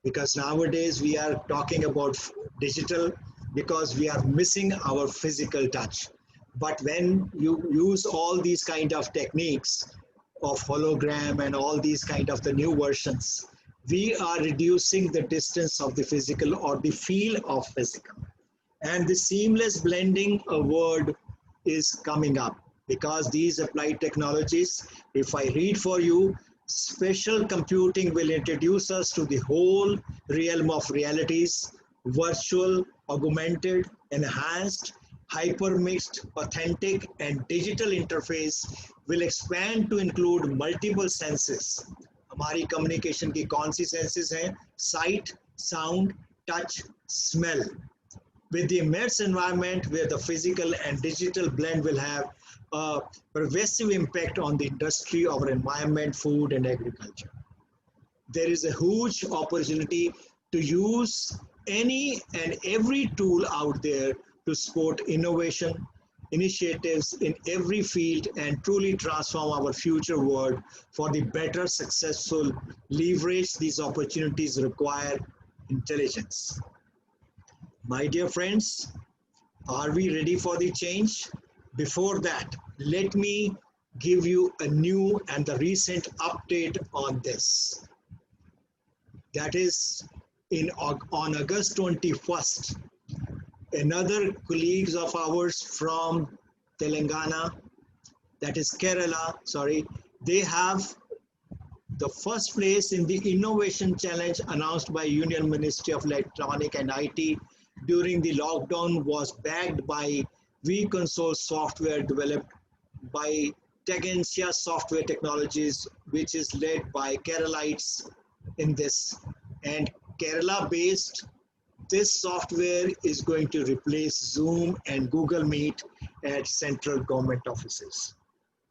Because nowadays we are talking about digital because we are missing our physical touch. But when you use all these kind of techniques of hologram and all these kind of the new versions, we are reducing the distance of the physical or the feel of physical. And the seamless blending word is coming up because these applied technologies, if I read for you, spatial computing will introduce us to the whole realm of realities, virtual, augmented, enhanced, hypermixed, authentic, and digital interface will expand to include multiple senses. हमारी communication की कौन सी senses हैं? Sight, sound, touch, smell. With the immense environment where the physical and digital blend will have a pervasive impact on the industry of our environment, food, and agriculture. There is a huge opportunity to use any and every tool out there to support innovation, initiatives in every field and truly transform our future world for the better, successful leverage these opportunities require intelligence. My dear friends, are we ready for the change? Before that, let me give you a new and the recent update on this. That is on August 21st, another colleagues of ours from Telangana, that is Kerala, they have the first place in the innovation challenge announced by Union Ministry of Electronic and IT during the lockdown was backed by vConsole software developed by Tegensia Software Technologies, which is led by Keralites in this. And Kerala based, this software is going to replace Zoom and Google Meet at central government offices.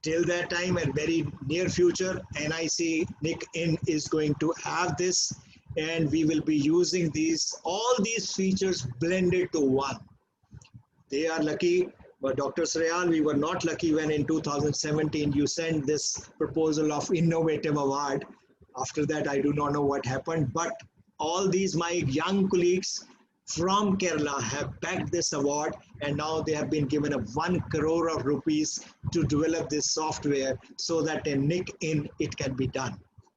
Till that time, and very near future, NIC is going to have this, and we will be using all these features blended to one. they are lucky. But Dr. Sreyal, we were not lucky when in 2017 you sent this proposal of innovative award. After that, I do not know what happened, but all these my young colleagues from Kerala have backed this award, and now they have been given a 1 crore of rupees to develop this software so that a nick in it can be done.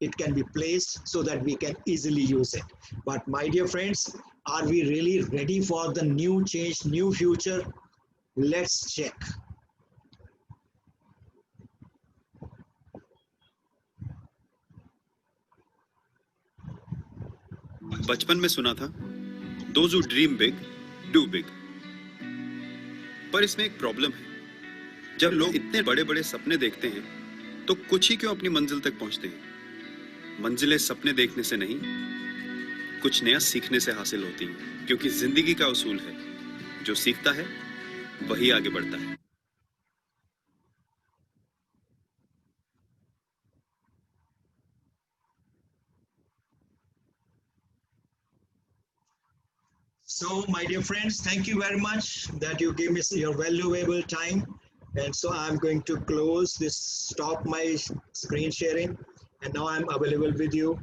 It can be placed so that we can easily use it. But my dear friends, are we really ready for the new change, new future? Let's check. बचपन में सुना था Those who dream big do big. पर इसमें एक problem है. जब लोग इतने बड़े-बड़े सपने देखते हैं, तो कुछ ही क्यों अपनी मंजिल तक पहुंचते हैं? मंजिलें सपने देखने से नहीं, कुछ नया सीखने से हासिल होती हैं. क्योंकि जिंदगी का उसूल है, जो सीखता है, वही आगे बढ़ता है. So, my dear friends, thank you very much that you gave me your valuable time. And so I'm going to close this, stop my screen sharing. And now I'm available with you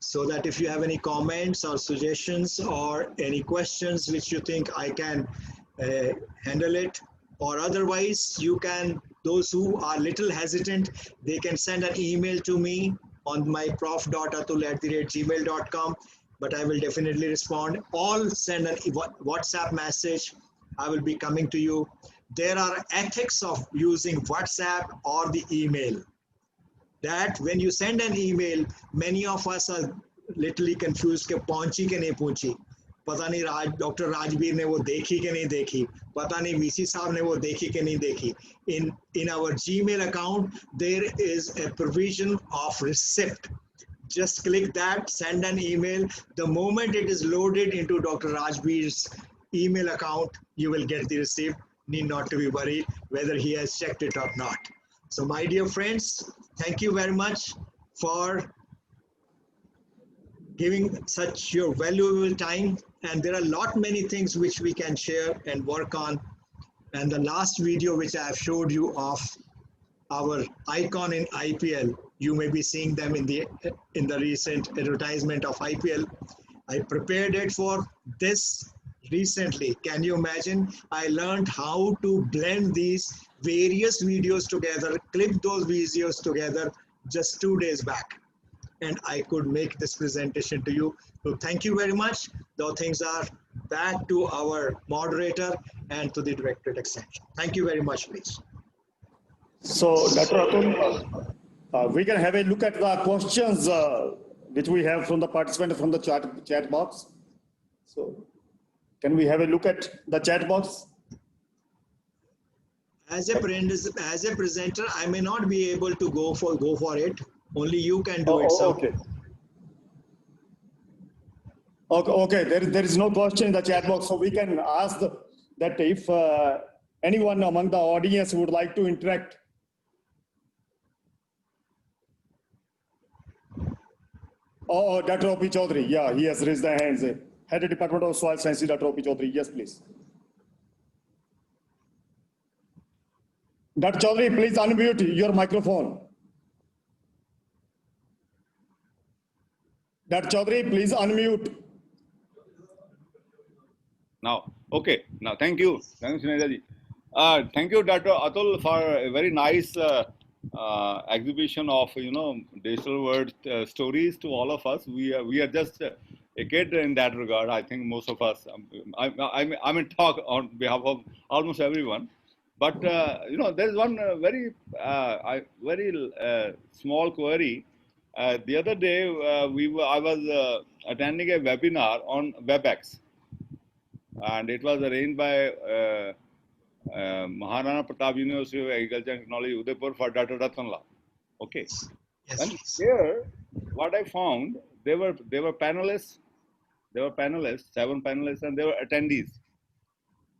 so that if you have any comments or suggestions or any questions which you think I can handle it, or otherwise you can, those who are little hesitant, they can send an email to me on my prof.atul@gmail.com. But I will definitely respond. All send a WhatsApp message. I will be coming to you. There are ethics of using WhatsApp or the email. That when you send an email, many of us are literally confused ke pahunchi ke nahi pahunchi. पता नहीं doctor Rajbir ने वो देखी कि नहीं देखी, पता नहीं वीसी साहब ने वो देखी कि नहीं देखी. In our Gmail account, there is a provision of receipt. Just click that, send an email. The moment it is loaded into Dr. Rajbir's email account, you will get the receipt. Need not to be worried whether he has checked it or not. So my dear friends, thank you very much for giving such your valuable time. And there are many things which we can share and work on. And the last video which I have showed you of our icon in IPL, you may be seeing them in the recent advertisement of IPL. I prepared it for this recently. Can you imagine? I learned how to blend these various videos together, clip those videos together just 2 days back. And I could make this presentation to you. So thank you very much. Those things are back to our moderator and to the Directorate Extension. Thank you very much, please. So, Dr. Atul, we can have a look at the questions which we have from the participants from the chat box. So, can we have a look at the chat box? As a presenter, I may not be able to go for it. Only you can do it. So. Okay. Okay. There is no question in the chat box, so we can ask that if anyone among the audience would like to interact. Oh, Dr. O.P. Chaudhary. Yeah, he has raised the hands. Head of Department of Soil Sciences, Dr. O.P. Chaudhary. Yes, please. Dr. Chaudhary, please unmute your microphone. Dr. Chaudhary, please unmute. Now, okay. Now, thank you. Thank you, Sineja ji. Thank you, Dr. Atul, for a very nice exhibition of, digital world stories to all of us. We are just a kid in that regard. I think most of us. I mean, talk on behalf of almost everyone. But there is one very small query. The other day, I was attending a webinar on WebEx, and it was arranged by Maharana Pratap University of Agriculture and Technology, Udaipur, for Dr. Ratnla. Okay. Yes, and here, what I found, they were panelists. They were panelists, 7 panelists, and they were attendees.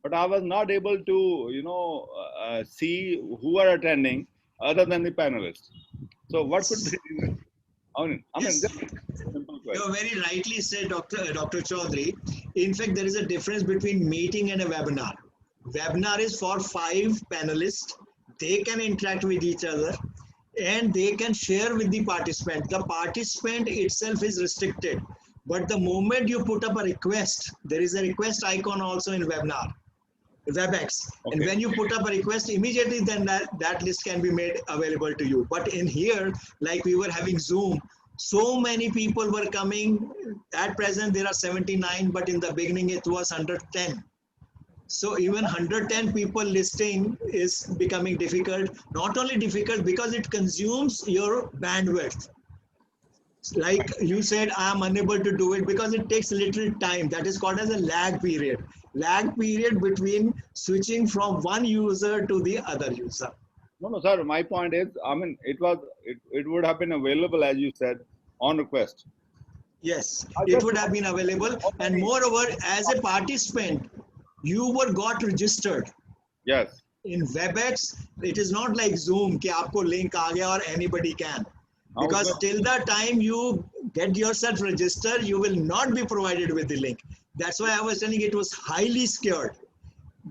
But I was not able to, see who are attending other than the panelists. So what could be? Yes. Just a simple question. You very rightly said, Dr. Chaudhary. In fact, there is a difference between meeting and a webinar. Webinar is for 5 panelists. They can interact with each other and they can share with the participant. The participant itself is restricted. But the moment you put up a request, there is a request icon also in webinar, WebEx. Okay. And when you put up a request, immediately then that list can be made available to you. But in here, like we were having Zoom, so many people were coming. At present, there are 79, but in the beginning, it was 110. So even 110 people listing is becoming difficult. Not only difficult, because it consumes your bandwidth. Like you said, I am unable to do it because it takes little time. That is called as a lag period. Lag period between switching from one user to the other user. No, sir. My point is, I mean, it would have been available, as you said, on request. Yes, it would have been available. And moreover, as a participant, you got registered. Yes. In WebEx, it is not like Zoom, कि आपको link आ गया और anybody can. Because till the time you get yourself registered, you will not be provided with the link. That's why I was telling it was highly secured.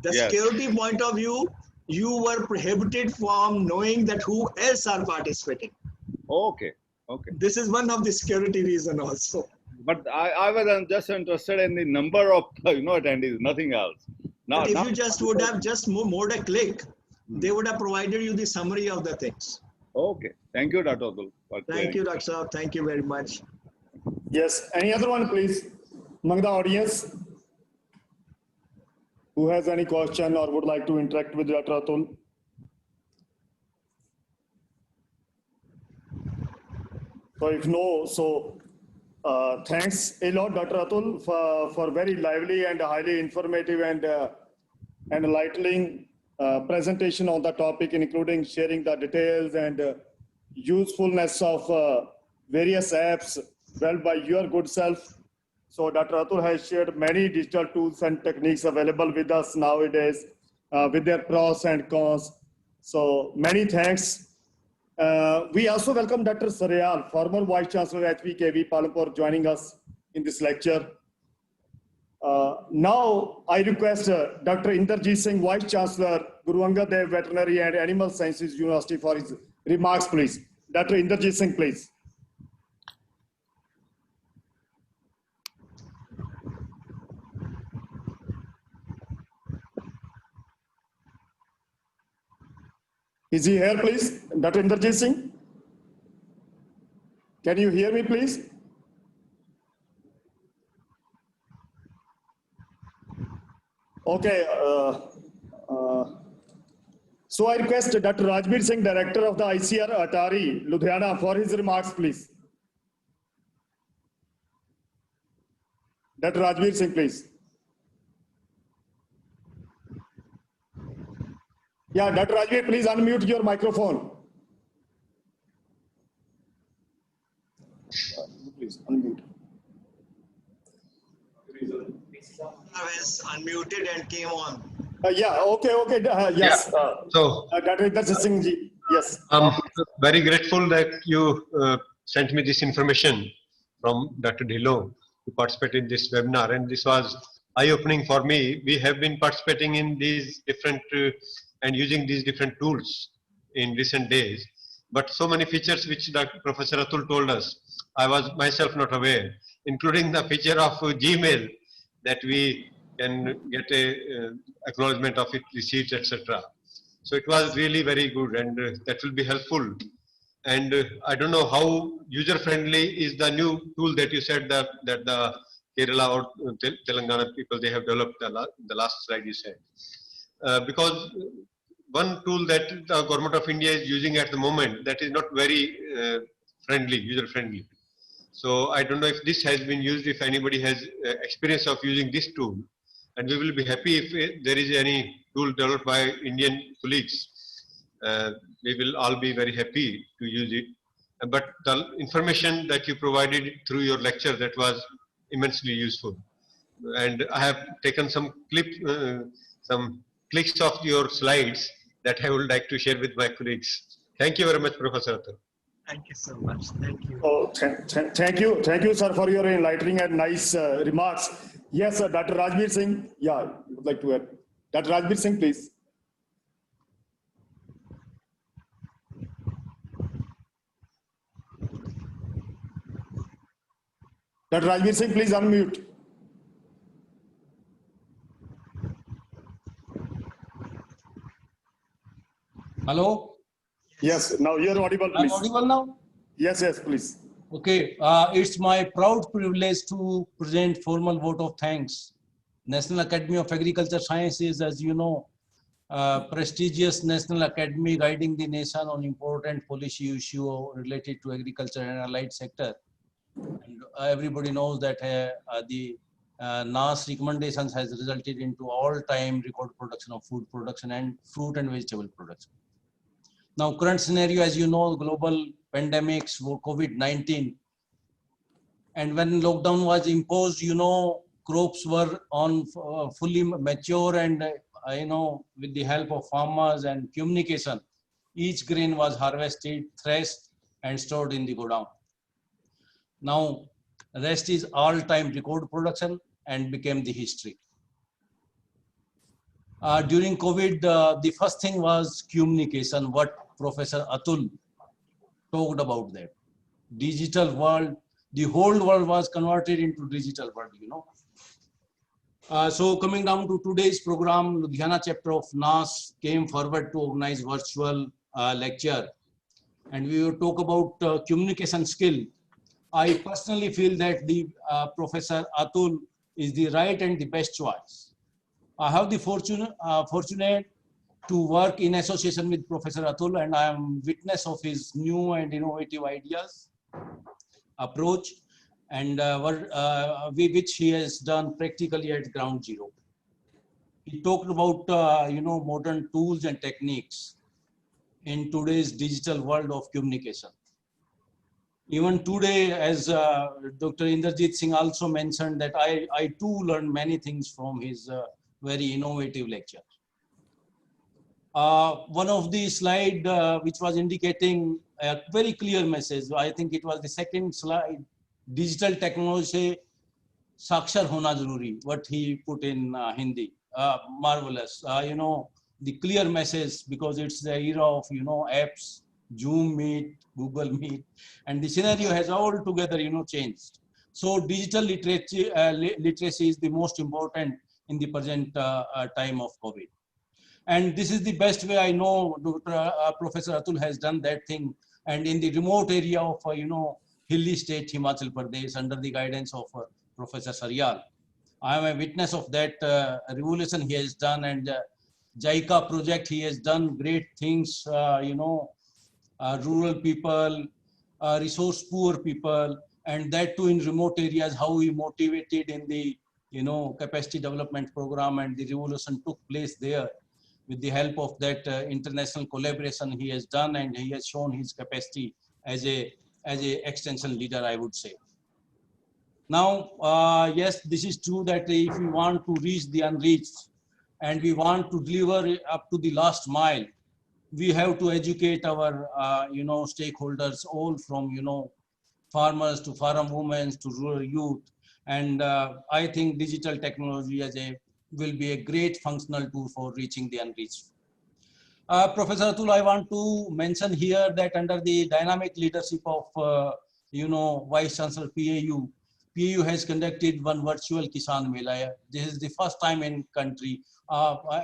The security point of view, you were prohibited from knowing that who else are participating. Okay. This is one of the security reason also. But I was just interested in the number of attendees, nothing else. But if you just would have just moved a click, they would have provided you the summary of the things. Okay. Thank you, Dr. Atul. Thank you, Dr. Saab. Thank you very much. Yes. Any other one, please, among the audience who has any question or would like to interact with Dr. Atul? So if no, so thanks a lot, Dr. Atul, for very lively and highly informative and enlightening presentation on the topic, including sharing the details and usefulness of various apps developed by your good self. So Dr. Atul has shared many digital tools and techniques available with us nowadays with their pros and cons. So many thanks. We also welcome Dr. Saryal, former Vice Chancellor HPKV Palampur, joining us in this lecture. Now I request Dr. Inderjeet Singh, Vice Chancellor, Guru Angad Dev Veterinary and Animal Sciences University, for his remarks, please. Dr. Inderjeet Singh, please. Is he here, please? Dr. Inderjeet Singh? Can you hear me, please? Okay. So I request Dr. Rajbir Singh, Director of the ICR Atari, Ludhiana, for his remarks, please. Dr. Rajbir Singh, please. Yeah, Dr. Rajbir, please unmute your microphone. Please unmute. I was unmuted and came on. Yeah, okay. Yes. Yeah. So, Dr. Inderjeet Singh ji, yes. I'm very grateful that you sent me this information from Dr. Dhillon to participate in this webinar, and this was eye-opening for me. We have been participating in these different and using these different tools in recent days, but so many features which Professor Atul told us, I was myself not aware, including the feature of Gmail, that we can get a acknowledgement of it, receipts, etc. So it was really very good, and that will be helpful. And I don't know how user-friendly is the new tool that you said that the Kerala or Telangana people, they have developed the last slide you said. Because one tool that the government of India is using at the moment, that is not very friendly, user-friendly. So I don't know if this has been used, if anybody has experience of using this tool, and we will be happy if there is any tool developed by Indian colleagues. We will all be very happy to use it. But the information that you provided through your lecture, that was immensely useful. And I have taken some clicks of your slides that I would like to share with my colleagues. Thank you very much, Professor Atul. Thank you so much. Thank you. Oh, thank you, sir, for your enlightening and nice remarks. Yes, Dr. Rajbir Singh. Yeah, I would like to add. Dr. Rajbir Singh, please. Dr. Rajbir Singh, please unmute. Hello? Yes, now you're audible, I'm please. audible now? Yes, yes, please. Okay, it's my proud privilege to present formal vote of thanks. National Academy of Agriculture Sciences, as you know, prestigious national academy guiding the nation on important policy issue related to agriculture and allied sector. And everybody knows that the NAS recommendations has resulted into all-time record production of food production and fruit and vegetable production. Now, current scenario, as you know, global pandemics, COVID-19, and when lockdown was imposed, you know, crops were on fully mature, and you know, with the help of farmers and communication, each grain was harvested, threshed, and stored in the godown. Now, rest is all-time record production and became the history. During COVID, the first thing was communication, what Professor Atul talked about that. Digital world, the whole world was converted into digital world, you know. So coming down to today's program, Ludhiana chapter of NAS came forward to organize virtual lecture. And we will talk about communication skill. I personally feel that the Professor Atul is the right and the best choice. I have the fortunate to work in association with Professor Atul, and I am witness of his new and innovative ideas, approach, and which he has done practically at ground zero. He talked about modern tools and techniques in today's digital world of communication. Even today, as Dr. Inderjit Singh also mentioned, that I too learned many things from his very innovative lecture. One of the slide which was indicating a very clear message, I think it was the second slide, digital technology sakshar hona zaruri, what he put in Hindi, marvelous. The clear message, because it's the era of apps, Zoom Meet, Google Meet, and the scenario has altogether changed. So digital literacy is the most important in the present time of COVID. And this is the best way I know Professor Atul has done that thing. And in the remote area of, hilly state, Himachal Pradesh, under the guidance of Professor Saryal. I am a witness of that revolution he has done, and JICA project, he has done great things, rural people, resource poor people, and that too in remote areas, how he motivated in the, capacity development program, and the revolution took place there. With the help of that international collaboration he has done, and he has shown his capacity as a extension leader, I would say. Now, yes, this is true that if we want to reach the unreached and we want to deliver up to the last mile, we have to educate our, stakeholders, all from, farmers to farm women to rural youth. And I think digital technology will be a great functional tool for reaching the unreached. Professor Atul, I want to mention here that under the dynamic leadership of, Vice Chancellor PAU has conducted one virtual Kisan Mela. This is the first time in country,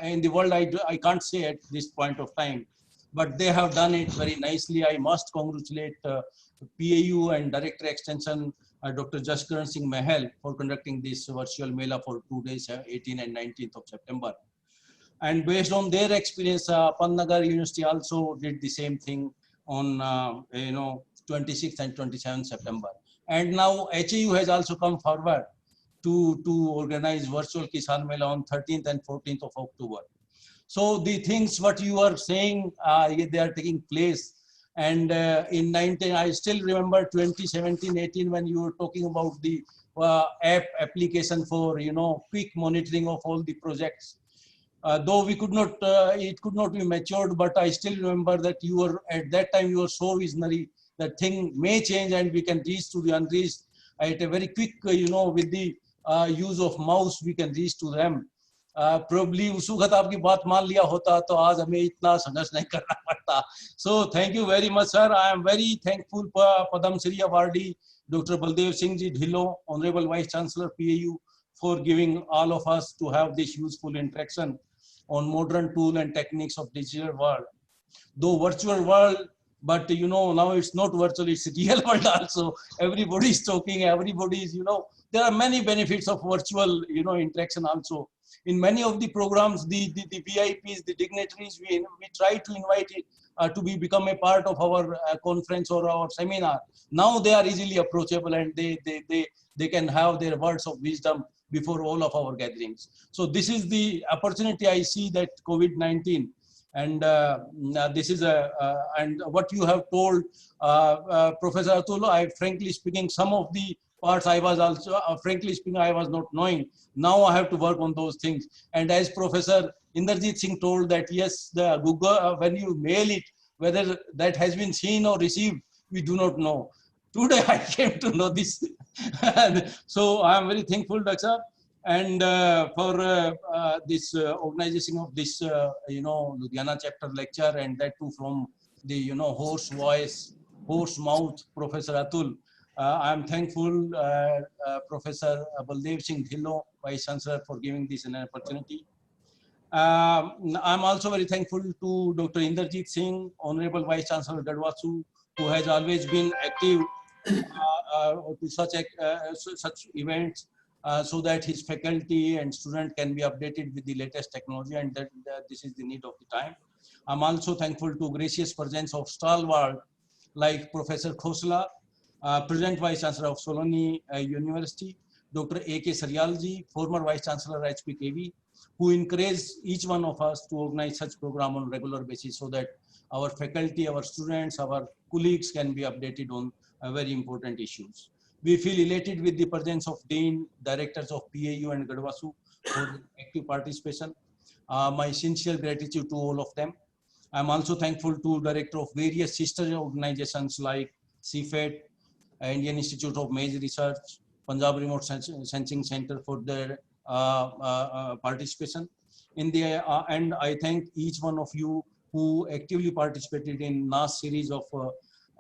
in the world, I can't say at this point of time, but they have done it very nicely. I must congratulate PAU and Director Extension, Dr. Jaskaran Singh Mahal, for conducting this virtual Mela for 2 days, 18th and 19th of September. And based on their experience, Panagar University also did the same thing on 26th and 27th September. And now HAU has also come forward to organize virtual Kisan Mela on 13th and 14th of October. So the things what you are saying, they are taking place. And in I still remember 2017-18 when you were talking about the application for quick monitoring of all the projects. Though we could not, it could not be matured, but I still remember that you were at that time you were so visionary that thing may change and we can reach to the unreached at a very quick, with the use of mouse we can reach to them. Probably उस वक्त आपकी बात मान लिया होता तो आज हमें इतना संघर्ष नहीं करना पड़ता. So thank you very much, sir. I am very thankful for Padam Shri awardee Dr. Baldev Singh Ji Dhillon, Honorable Vice Chancellor PAU, for giving all of us to have this useful interaction on modern tool and techniques of digital world. Though virtual world, but you know, now it's not virtual, it's real world also. Everybody is talking, everybody is, you know, there are many benefits of virtual, you know, interaction also. In many of the programs, the VIPs, the dignitaries, we try to invite it to become a part of our conference or our seminar. Now they are easily approachable and they can have their words of wisdom before all of our gatherings. So this is the opportunity I see that COVID-19 and this is and what you have told Professor Atul, I frankly speaking, some of the parts I was also frankly speaking I was not knowing. Now I have to work on those things. And as Professor Inderjeet Singh told that yes, the Google when you mail it, whether that has been seen or received, we do not know. Today I came to know this. So I am very thankful, Doctor. And for this organization of this, you know, Ludhiana chapter lecture, and that too from the, you know, hoarse voice, hoarse mouth, Professor Atul. I am thankful, Professor Baldev Singh Dhillon, Vice Chancellor, for giving this an opportunity. I'm also very thankful to Dr. Inderjeet Singh, Honorable Vice Chancellor Gadwasu, who has always been active to such events. So that his faculty and student can be updated with the latest technology, and that this is the need of the time. I'm also thankful to gracious presence of stalwart like Professor Khosla, present Vice Chancellor of Solani University, Dr. A.K. Saryalji, former Vice Chancellor HPKV, who encourage each one of us to organize such program on regular basis so that our faculty, our students, our colleagues can be updated on very important issues. We feel elated with the presence of Dean, Directors of PAU and Gadwasu for active participation. My sincere gratitude to all of them. I'm also thankful to Director of various sister organizations like CFET, Indian Institute of Maize Research, Punjab Remote Sensing Center for their participation. In the and I thank each one of you who actively participated in NAS series of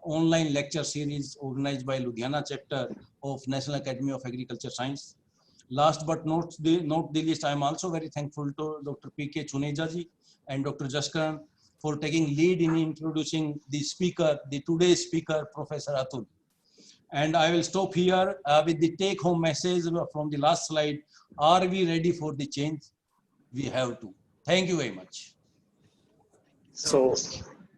online lecture series organized by Ludhiana chapter of National Academy of Agriculture Science. Last but not the least, I am also very thankful to Dr. P.K. Chuneja ji and Dr. Jaskaran for taking lead in introducing the speaker, the today's speaker, Professor Atul. And I will stop here with the take-home message from the last slide. Are we ready for the change? We have to. Thank you very much. So,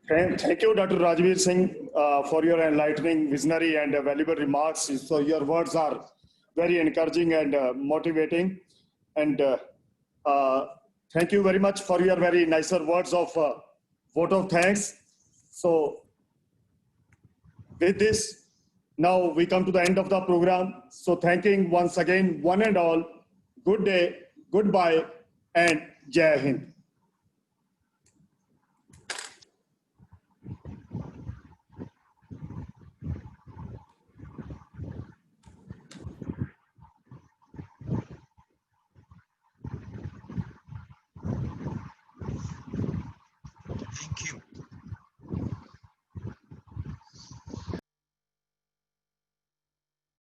thank you, Dr. Rajveer Singh, for your enlightening, visionary, and valuable remarks. So your words are very encouraging and motivating. And thank you very much for your very nicer words of vote of thanks. So with this, now we come to the end of the program. So thanking once again, one and all, good day, goodbye, and Jai Hind. Thank you.